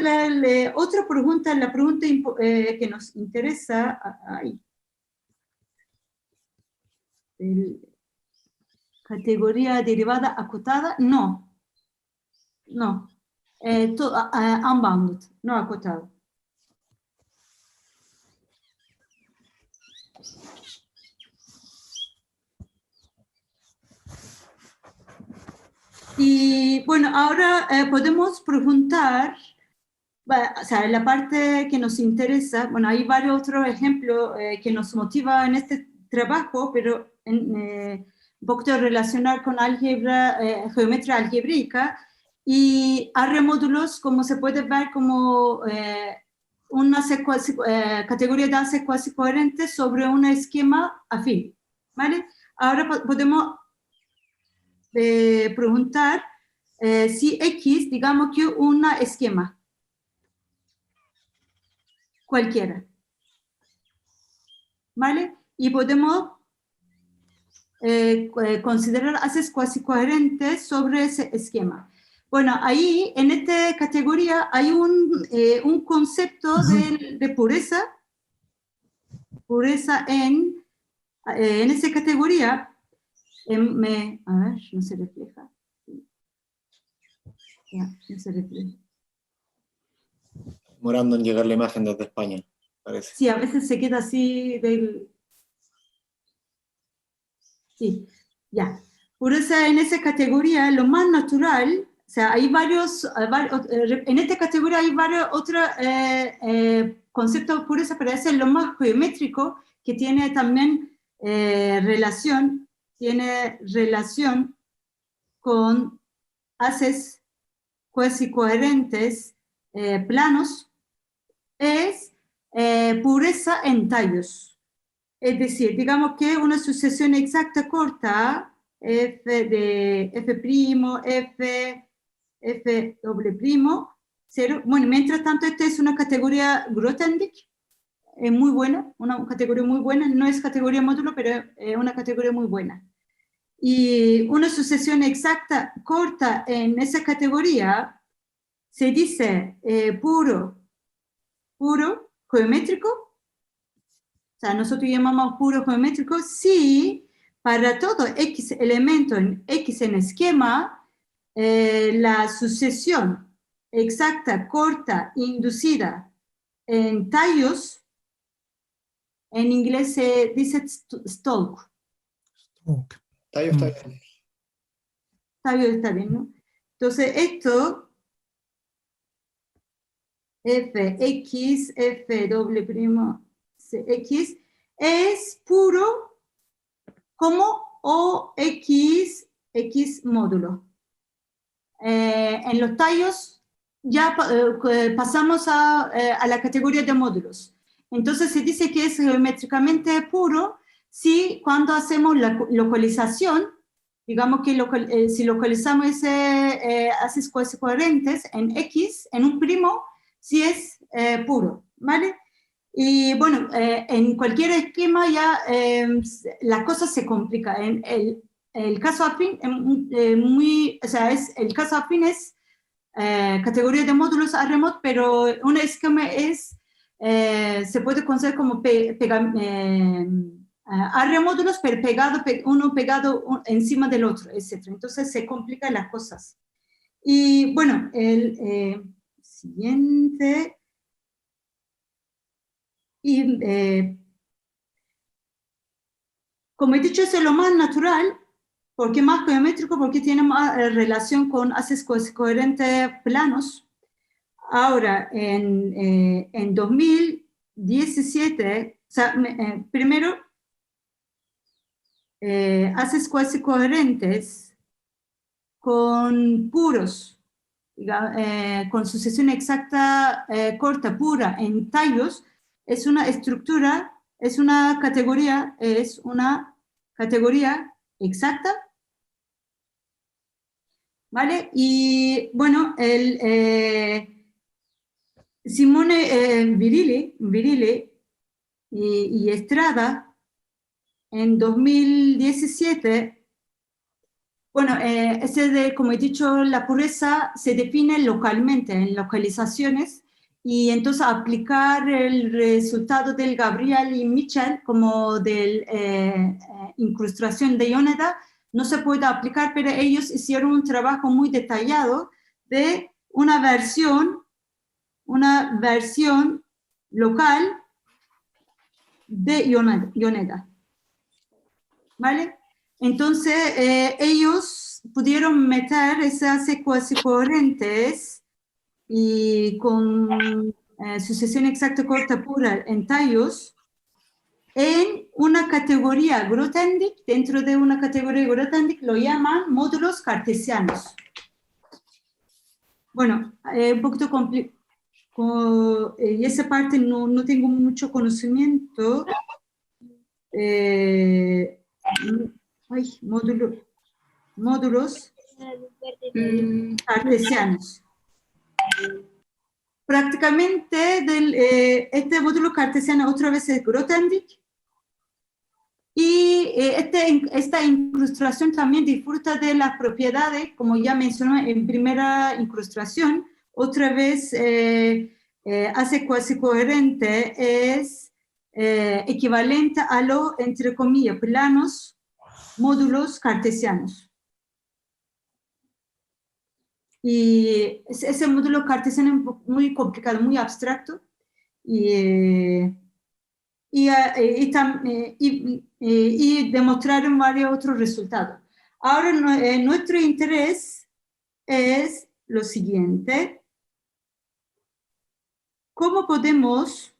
otra pregunta, la pregunta que nos interesa, categoría derivada acotada, no, unbounded, no acotado. Y bueno, ahora podemos preguntar, o sea, la parte que nos interesa, bueno, hay varios otros ejemplos que nos motivan en este trabajo, pero un poquito relacionar con álgebra, geometría algebraica, y arremódulos, como se puede ver, como una categoría de haces cuasi coherentes sobre un esquema afín, ¿vale? Ahora podemos preguntar si X, digamos que un esquema, cualquiera, ¿vale? Y podemos considerar haces cuasi coherentes sobre ese esquema. Bueno, ahí en esta categoría hay un concepto de pureza en esa categoría. A ver, no se refleja. Ya, no se refleja. Demorando en llegar la imagen desde España, parece. Sí, a veces se queda así del... Sí, ya. Por eso en esa categoría, lo más natural, o sea, hay varios en esta categoría hay varios otros conceptos de pureza, pero ese es lo más geométrico, que tiene también relación con haces cuasi coherentes planos, es pureza en tallos. Es decir, digamos que una sucesión exacta corta, f de f doble primo, 0. Bueno, mientras tanto, esta es una categoría Grothendieck, es muy buena, una categoría muy buena, no es categoría módulo, pero es una categoría muy buena. Y una sucesión exacta corta en esa categoría se dice puro geométrico. O sea, nosotros llamamos puro geométrico si para todo X elemento en X en esquema, la sucesión exacta, corta, inducida en tallos, en inglés se dice stalk. Tallo está bien. Tallo está bien, ¿no? Entonces, esto, Fx, F doble primo, X, es puro como OX, X módulo. En los tallos ya pasamos a la categoría de módulos. Entonces se dice que es geométricamente puro si cuando hacemos la localización, digamos que si localizamos haces cuasi coherentes en X, en un primo, si es puro, ¿vale? Y bueno, en cualquier esquema ya la cosa se complica. El caso afín, o sea, el caso afín es categoría de módulos a remote, pero un esquema se puede considerar como módulos, pero uno pegado encima del otro, etc. Entonces se complican las cosas. Y bueno, el siguiente... Y como he dicho, eso es lo más natural, porque más geométrico, porque tiene más relación con haces coherentes planos. Ahora, en 2017, o sea, primero, haces cuasi coherentes con puros, con sucesión exacta corta, pura, en tallos, es una estructura, es una categoría exacta, ¿vale? Y bueno, Simone Virilli y Estrada en 2017, bueno, como he dicho, la pureza se define localmente, en localizaciones, y entonces aplicar el resultado del Gabriel y Mitchell como de incrustación de Yoneda no se puede aplicar, pero ellos hicieron un trabajo muy detallado de una versión local de Yoneda, ¿vale? Entonces ellos pudieron meter esas cuasi coherentes y con sucesión exacta corta pura en tallos en una categoría Grothendieck. Dentro de una categoría Grothendieck lo llaman módulos cartesianos. Bueno, un poquito complicado. Y esa parte no tengo mucho conocimiento. Módulos cartesianos. Prácticamente este módulo cartesiano otra vez es Grothendieck. Y esta incrustación también disfruta de las propiedades, como ya mencioné en primera incrustación. Otra vez hace cuasi coherente, es equivalente a lo, entre comillas, planos módulos cartesianos. Y ese módulo cartesiano es muy complicado, muy abstracto, y demostraron varios otros resultados. Ahora nuestro interés es lo siguiente: ¿cómo podemos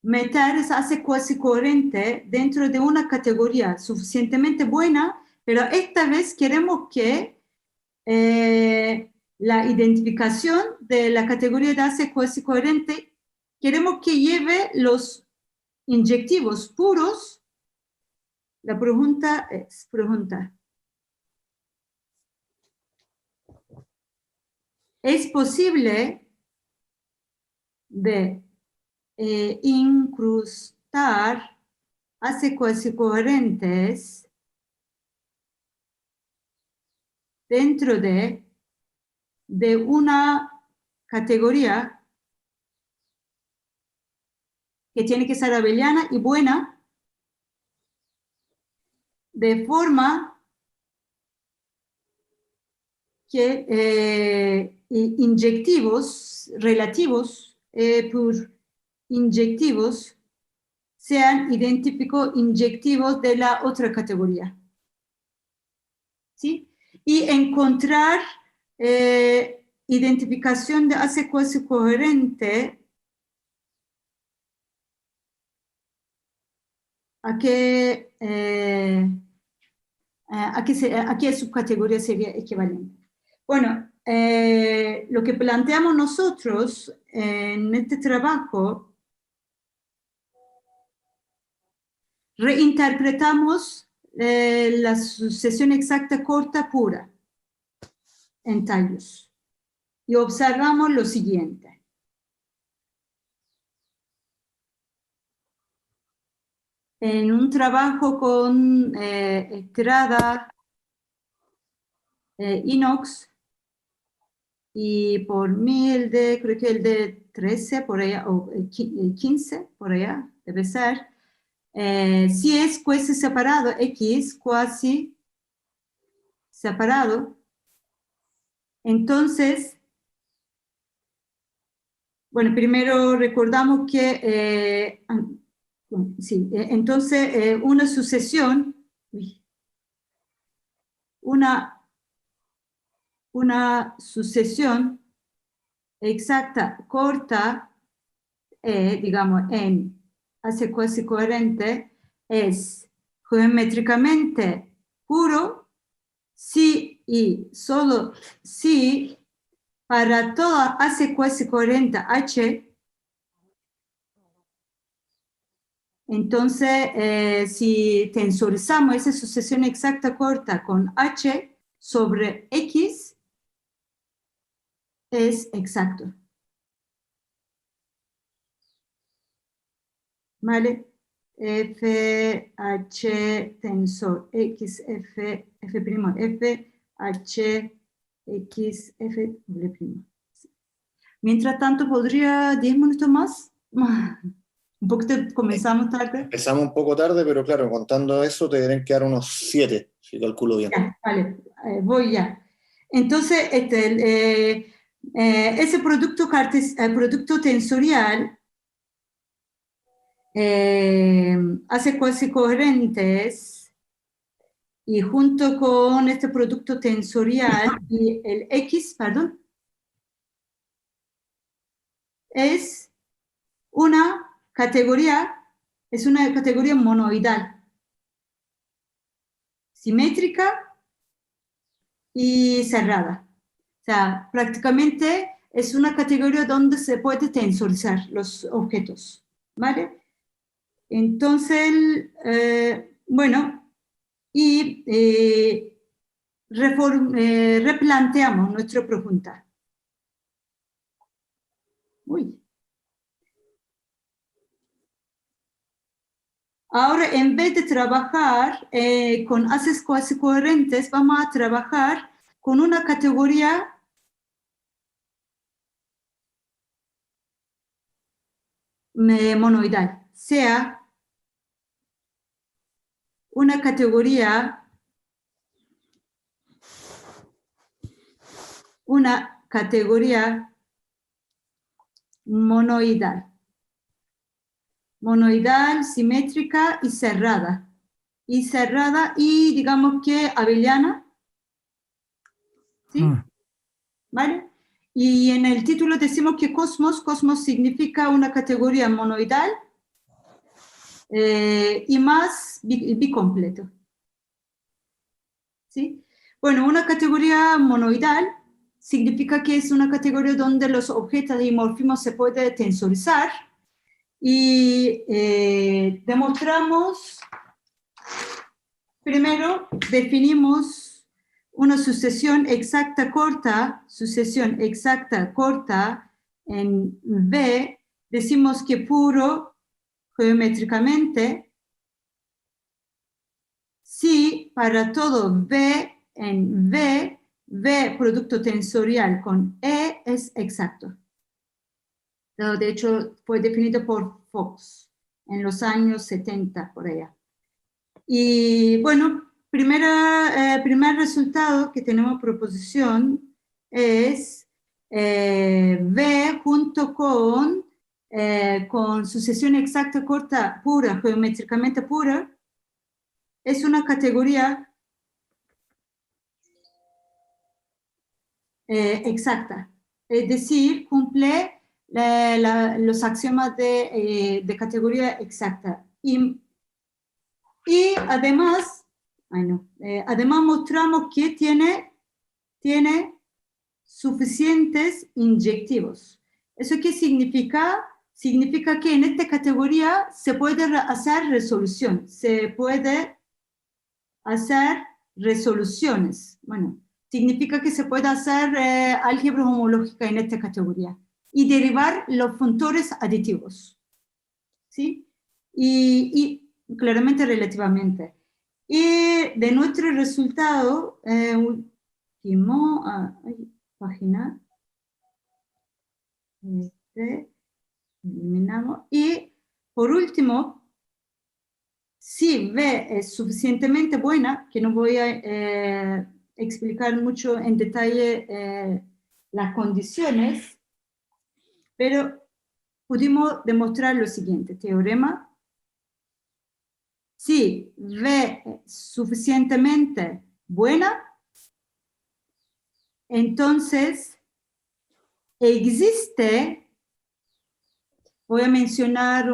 meter esa cuasi coherente dentro de una categoría suficientemente buena, pero esta vez queremos que la identificación de la categoría de ACE cuasi coherente, queremos que lleve los inyectivos puros? La pregunta es, ¿es posible de incrustar ACE cuasi coherentes dentro de una categoría que tiene que ser abeliana y buena, de forma que inyectivos relativos por inyectivos sean idénticos inyectivos de la otra categoría? ¿Sí? Y encontrar identificación de ACE cuasi coherente. ¿A qué subcategoría sería equivalente? Bueno, lo que planteamos nosotros en este trabajo, reinterpretamos la sucesión exacta corta pura en tallos y observamos lo siguiente. En un trabajo con Estrada, Inox, y por mí creo que el de 13 por allá, o 15 por allá, debe ser. Si es cuasi separado, X cuasi separado, entonces, bueno, primero recordamos que sí, entonces una sucesión, una sucesión exacta corta, digamos, en ACE cuasi coherente, es geométricamente puro si y solo si para toda ACE cuasi coherente H. Entonces, si tensorizamos esa sucesión exacta corta con H sobre X, es exacto. ¿Vale? F, H, tensor, X, F, F', F, H, X, F, W'. Mientras tanto, ¿podría 10 minutos más? Un poquito comenzamos tarde. Empezamos un poco tarde, pero claro, contando eso te deben quedar unos 7, si calculo bien. Ya, vale, voy ya. Entonces, ese producto tensorial hace cuasi coherentes Y junto con este producto tensorial y el X, perdón, es una categoría monoidal, simétrica y cerrada. O sea, prácticamente es una categoría donde se puede tensorizar los objetos, ¿vale? Entonces, bueno, y replanteamos nuestra pregunta. Uy. Ahora, en vez de trabajar con haces cuasi coherentes, vamos a trabajar con una categoría monoidal, sea una categoría monoidal. Monoidal, simétrica y cerrada. Y digamos que abeliana. ¿Sí? ¿Vale? Y en el título decimos que cosmos significa una categoría monoidal y más bicompleto. ¿Sí? Bueno, una categoría monoidal significa que es una categoría donde los objetos dimorfismos se pueden tensorizar y demostramos, primero definimos una sucesión exacta corta en V, decimos que puro geométricamente, si para todo V en V producto tensorial con E es exacto. De hecho, fue definido por Fox en los años 70, por allá. Y bueno, primer resultado que tenemos proposición es V junto con sucesión exacta corta pura, geométricamente pura, es una categoría exacta. Es decir, cumple los axiomas de categoría exacta. Y además, además mostramos que tiene suficientes inyectivos. ¿Eso qué significa? Significa que en esta categoría se puede hacer resolución, Bueno, significa que se puede hacer álgebra homológica en esta categoría y derivar los funtores aditivos, ¿sí? Y claramente relativamente. Y de nuestro resultado, último, página, eliminamos. Y por último, si V es suficientemente buena, que no voy a explicar mucho en detalle las condiciones, pero pudimos demostrar lo siguiente, teorema. Si V es suficientemente buena, entonces existe, voy a mencionar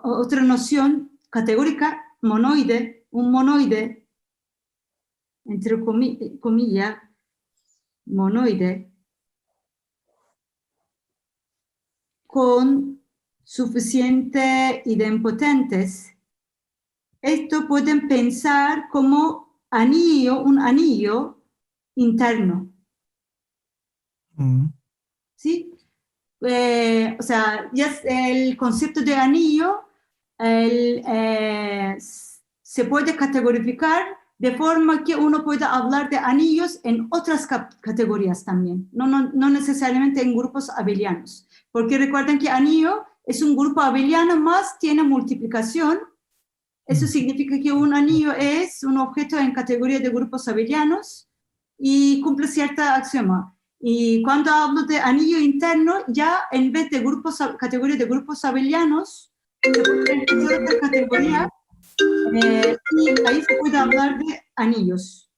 otra noción categórica, monoide, un monoide, entre comillas, monoide, con suficiente idempotentes. Esto pueden pensar como un anillo interno. ¿Sí? O sea, ya el concepto de anillo se puede categorizar de forma que uno pueda hablar de anillos en otras categorías también, no necesariamente en grupos abelianos, porque recuerden que anillo es un grupo abeliano más tiene multiplicación. Eso significa que un anillo es un objeto en categoría de grupos abelianos y cumple cierta axioma. Y cuando hablo de anillo interno, ya en vez de categoría de grupos abelianos, se puede empezar otra categoría y ahí se puede hablar de anillos.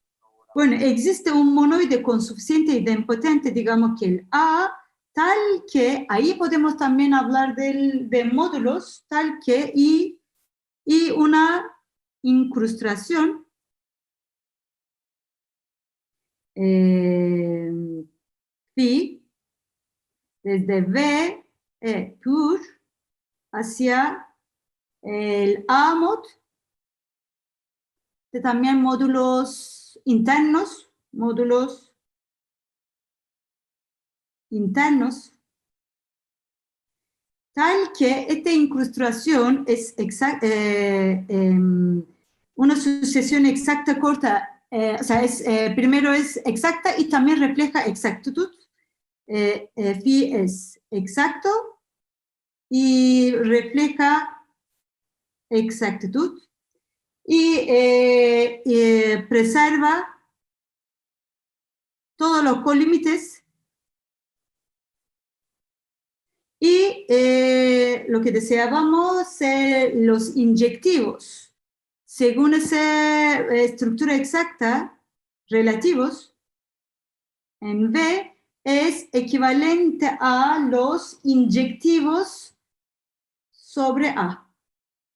Bueno, existe un monoide con suficiente idempotente, digamos que el A, tal que ahí podemos también hablar de módulos, tal que y una incrustación phi desde V pur hacia el A mod, de también módulos internos, tal que esta incrustación es una sucesión exacta corta, o sea, primero es exacta y también refleja exactitud. Phi es exacto y refleja exactitud y preserva todos los colímites y lo que deseábamos, los inyectivos, según esa estructura exacta, relativos, en V, es equivalente a los inyectivos sobre A.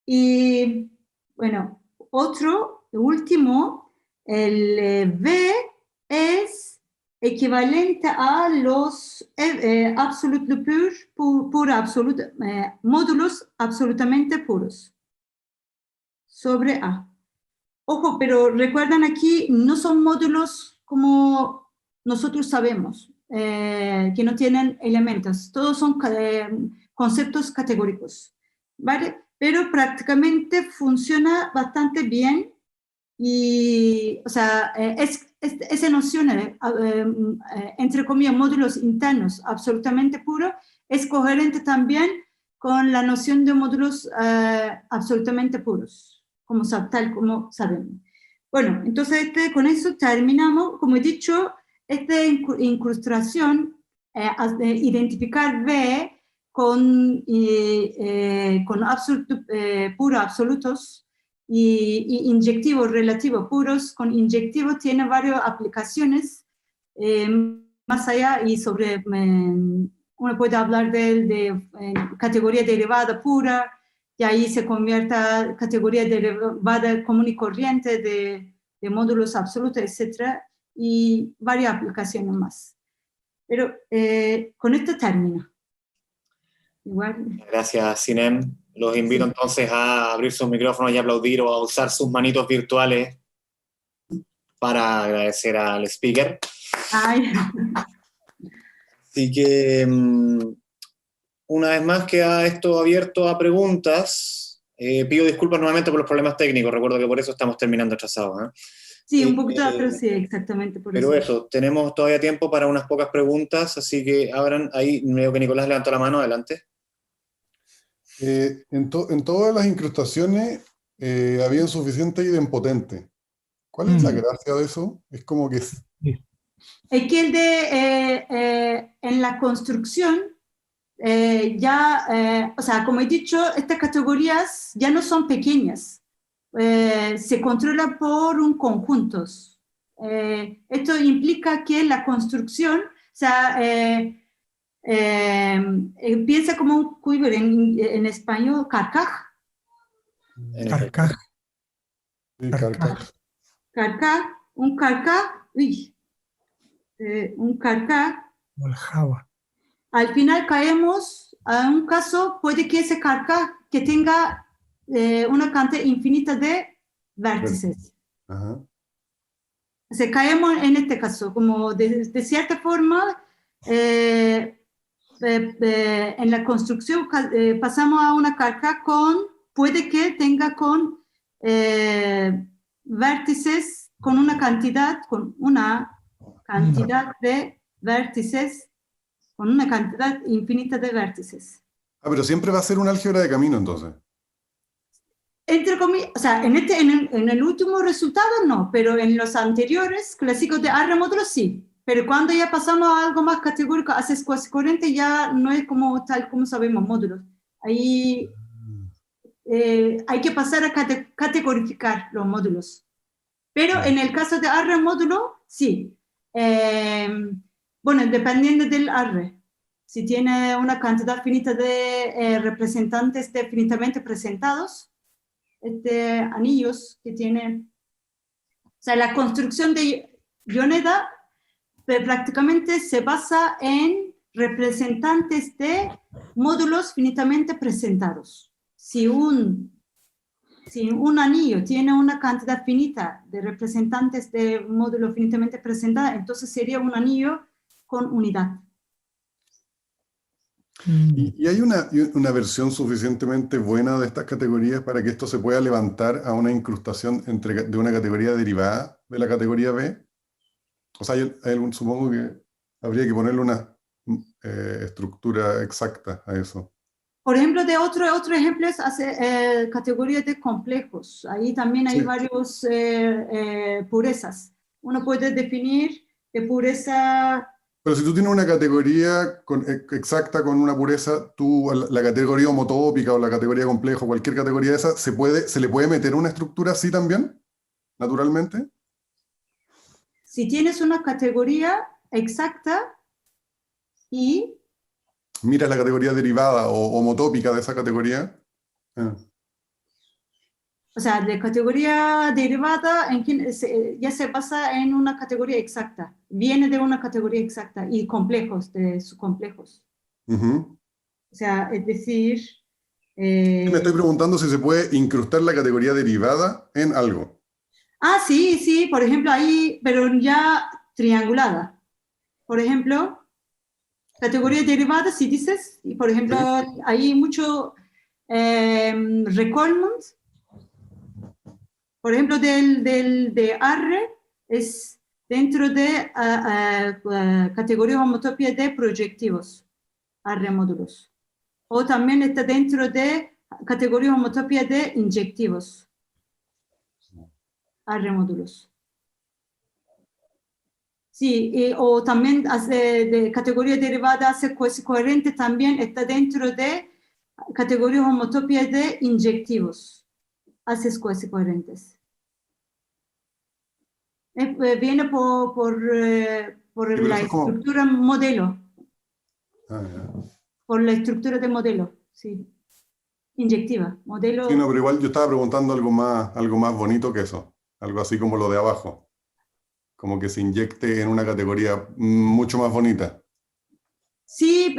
Y, bueno, último, el V es equivalente a los módulos absolutamente puros sobre A. Ojo, pero recuerdan aquí, no son módulos como nosotros sabemos, que no tienen elementos, todos son conceptos categóricos, ¿vale? Pero prácticamente funciona bastante bien y, o sea, esa noción, entre comillas, módulos internos absolutamente puros, es coherente también con la noción de módulos absolutamente puros, tal como sabemos. Bueno, entonces con eso terminamos. Como he dicho, esta incrustación, identificar V con puro absolutos y inyectivos relativos puros, con inyectivos tiene varias aplicaciones más allá y sobre, uno puede hablar de categoría derivada pura, y ahí se convierte a categoría derivada común y corriente de módulos absolutos, etc. Y varias aplicaciones más. Pero con esto termino. Igual. Gracias, Sinem. Los invito entonces a abrir sus micrófonos y aplaudir o a usar sus manitos virtuales para agradecer al speaker. Ay. Así que, una vez más queda esto abierto a preguntas. Pido disculpas nuevamente por los problemas técnicos. Recuerdo que por eso estamos terminando atrasados, ¿eh? Sí, un poquito atrás, sí, exactamente por pero eso. Tenemos todavía tiempo para unas pocas preguntas, así que abran ahí. Veo que Nicolás levantó la mano, adelante. En todas las incrustaciones había suficiente idempotente. ¿Cuál es la gracia de eso? Es como que... Es que en la construcción, o sea, como he dicho, estas categorías ya no son pequeñas. Se controla por un conjunto. Esto implica que la construcción, o sea, piensa como un quiver en español, carcaj. Carcaj. Un carcaj. O el Java. Al final caemos a un caso, puede que ese carcaj que tenga una cantidad infinita de vértices. Ajá. O sea, caemos en este caso, como de cierta forma, en la construcción pasamos a una carcaj puede que tenga con vértices, con una cantidad de vértices, con una cantidad infinita de vértices. Ah, pero siempre va a ser un álgebra de camino, entonces. Entre comillas, o sea, en el último resultado no, pero en los anteriores, clásicos de R módulos sí. Pero cuando ya pasamos a algo más categórico, haces cuasi corriente, ya no es como tal como sabemos módulos. Ahí hay que pasar a categorificar los módulos. Pero en el caso de array módulo, sí. Bueno, dependiendo del array. Si tiene una cantidad finita de representantes finitamente presentados, anillos que tiene... O sea, la construcción de Yoneda prácticamente se basa en representantes de módulos finitamente presentados. Si un anillo tiene una cantidad finita de representantes de módulo finitamente presentado, entonces sería un anillo con unidad. ¿Y hay una versión suficientemente buena de estas categorías para que esto se pueda levantar a una incrustación de una categoría derivada de la categoría B? O sea, supongo que habría que ponerle una estructura exacta a eso. Por ejemplo, de otro ejemplo es categoría de complejos. Ahí también hay varios purezas. Uno puede definir de pureza... Pero si tú tienes una categoría exacta con una pureza, la categoría homotópica o la categoría complejo, cualquier categoría de esa, ¿se le puede meter una estructura así también? ¿Naturalmente? Si tienes una categoría exacta y... Mira la categoría derivada o homotópica de esa categoría. O sea, de categoría derivada ya se basa en una categoría exacta. Viene de una categoría exacta y complejos, de subcomplejos. Uh-huh. O sea, es decir... Me estoy preguntando si se puede incrustar la categoría derivada en algo. Ah, sí, por ejemplo, ahí, pero ya triangulada. Por ejemplo, categoría derivada, si dices, y por ejemplo, hay mucho recallment. Por ejemplo, de array es dentro de categoría homotopía de proyectivos, array módulos. O también está dentro de categoría homotopía de inyectivos, array módulos. Sí, o también de categoría derivada hace coherente también está dentro de categoría homotopía de inyectivos, haces coherentes. Viene por la estructura modelo. Por la estructura de modelo, sí. Inyectiva, modelo. Sí, no, pero igual yo estaba preguntando algo más bonito que eso. Algo así como lo de abajo. Como que se inyecte en una categoría mucho más bonita. Sí,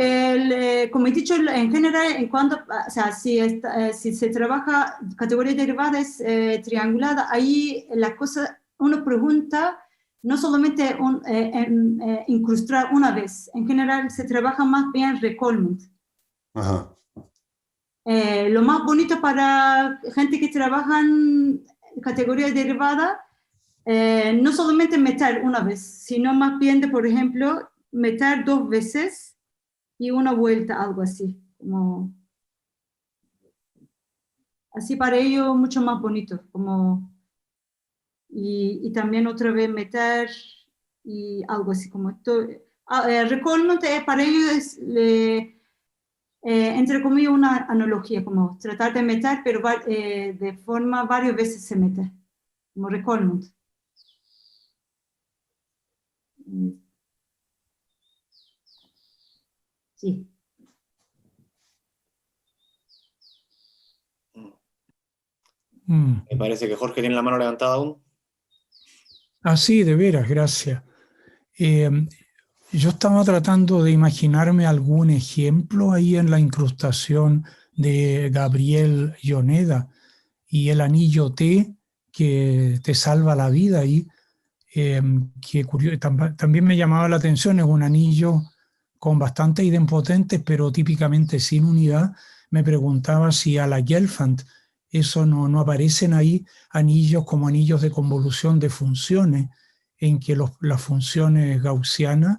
como he dicho, en general, o sea, si se trabaja categoría derivada es triangulada, ahí la cosa, uno pregunta, no solamente incrustar una vez, en general se trabaja más bien recallment. Ajá. Lo más bonito para gente que trabaja en categoría derivada, no solamente meter una vez, sino más bien de, por ejemplo, meter 2 veces y una vuelta, algo así. Como, así para ello mucho más bonito. Y también otra vez meter y algo así como esto. Recallment para ello es, entre comillas, una analogía, como tratar de meter, pero de forma varias veces se mete, como recallment. Sí. Me parece que Jorge tiene la mano levantada aún. Ah, sí, de veras, gracias. Yo estaba tratando de imaginarme algún ejemplo ahí en la incrustación de Gabriel Yoneda y el anillo T que te salva la vida ahí, que también me llamaba la atención, es un anillo con bastantes idempotentes, pero típicamente sin unidad. Me preguntaba si a la Gelfand eso no aparecen ahí anillos como anillos de convolución de funciones, en que las funciones gaussianas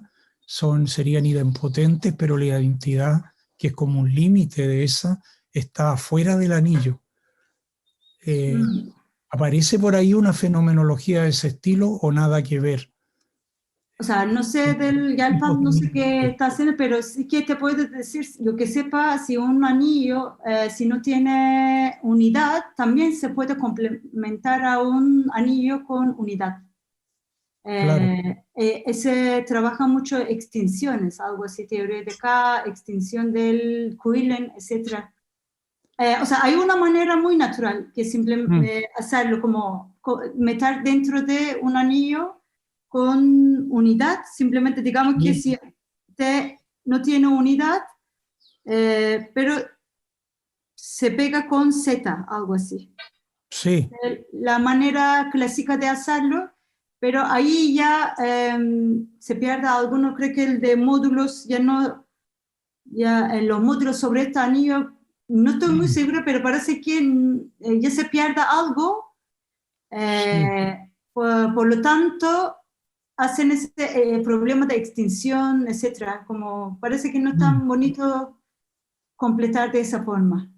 serían idempotentes, pero la identidad, que es como un límite de esa, está fuera del anillo. ¿Aparece por ahí una fenomenología de ese estilo o nada que ver? o sea, no sé del Galpam, no sé qué está haciendo, pero sí que te puedo decir, yo que sepa, si un anillo, si no tiene unidad, también se puede complementar a un anillo con unidad. Claro. Ese trabaja mucho extinciones, algo así, teoría de K, extinción del Quillen, etc. O sea, hay una manera muy natural que simplemente hacerlo como meter dentro de un anillo con unidad, simplemente digamos que si no tiene unidad, pero se pega con Z, algo así. Sí. La manera clásica de hacerlo, pero ahí ya se pierde alguno, creo que el de módulos ya no, ya los módulos sobre este anillo, no estoy muy segura, pero parece que ya se pierde algo, por lo tanto hacen ese problema de extinción, etcétera, como parece que no es tan bonito completar de esa forma.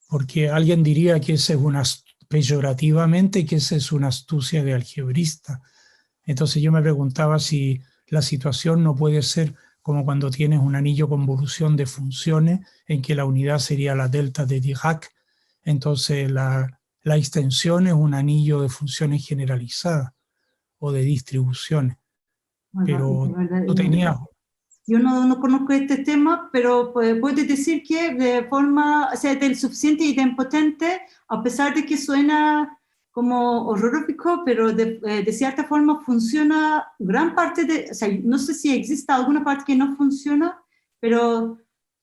Porque alguien diría que esa es peyorativamente, que esa es una astucia de algebrista. Entonces yo me preguntaba si la situación no puede ser como cuando tienes un anillo con convolución de funciones, en que la unidad sería la delta de Dirac. Entonces la extensión es un anillo de funciones generalizadas o de distribuciones. Pero tú tenías... Yo no conozco este tema, pero puedo decir que de forma, o sea, del suficiente y idempotente, a pesar de que suena como horrorífico, pero de cierta forma funciona gran parte de, o sea, no sé si existe alguna parte que no funciona, pero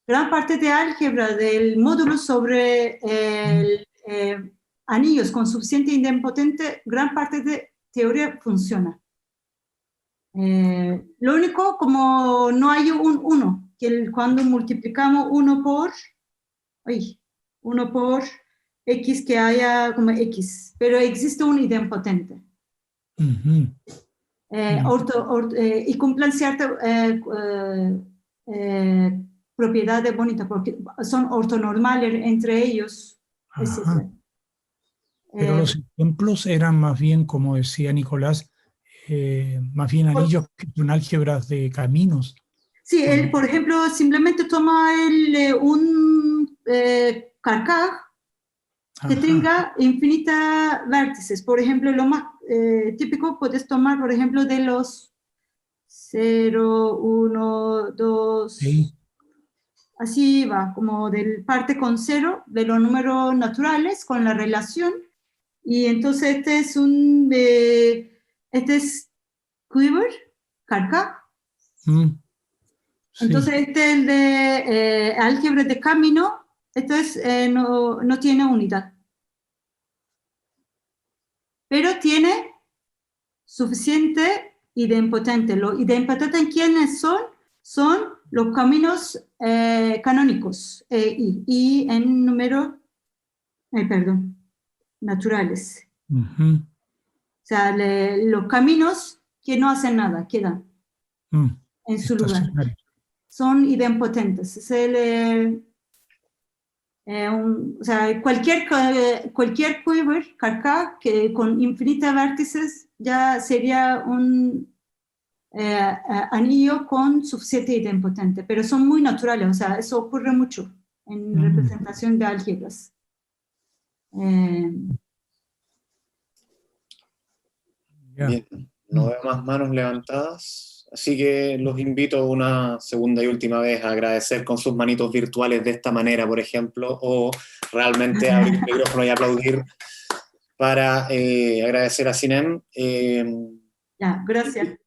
gran parte de álgebra del módulo sobre anillos con suficiente e idempotente, gran parte de teoría funciona. Lo único, como no hay un 1, que cuando multiplicamos 1 por x, que haya como x, pero existe un idempotente. Y cumplen ciertas propiedades bonitas, porque son ortonormales entre ellos, etc. Pero los ejemplos eran más bien, como decía Nicolás, más bien anillos que son álgebras de caminos. Sí, él, por ejemplo, simplemente toma un carcaj que tenga infinitas vértices. Por ejemplo, lo más típico puedes tomar, por ejemplo, de los 0, 1, 2, sí. Así va, como del parte con 0 de los números naturales con la relación. Y entonces este es Quiver, carcaj. Sí. Entonces este es el de álgebra de camino, no tiene unidad. Pero tiene suficiente idempotente. Los idempotentes, ¿quiénes son? Son los caminos canónicos y en número, naturales. O sea, los caminos que no hacen nada, quedan en su lugar. Son idempotentes. O sea, cualquier quiver, carcaj, que con infinitas vértices ya sería un anillo con suficiente idempotente, pero son muy naturales, o sea, eso ocurre mucho en representación de álgebras. Bien, no veo más manos levantadas, así que los invito una segunda y última vez a agradecer con sus manitos virtuales de esta manera, por ejemplo, o realmente abrir el micrófono y aplaudir para agradecer a Sinem. Ya, gracias.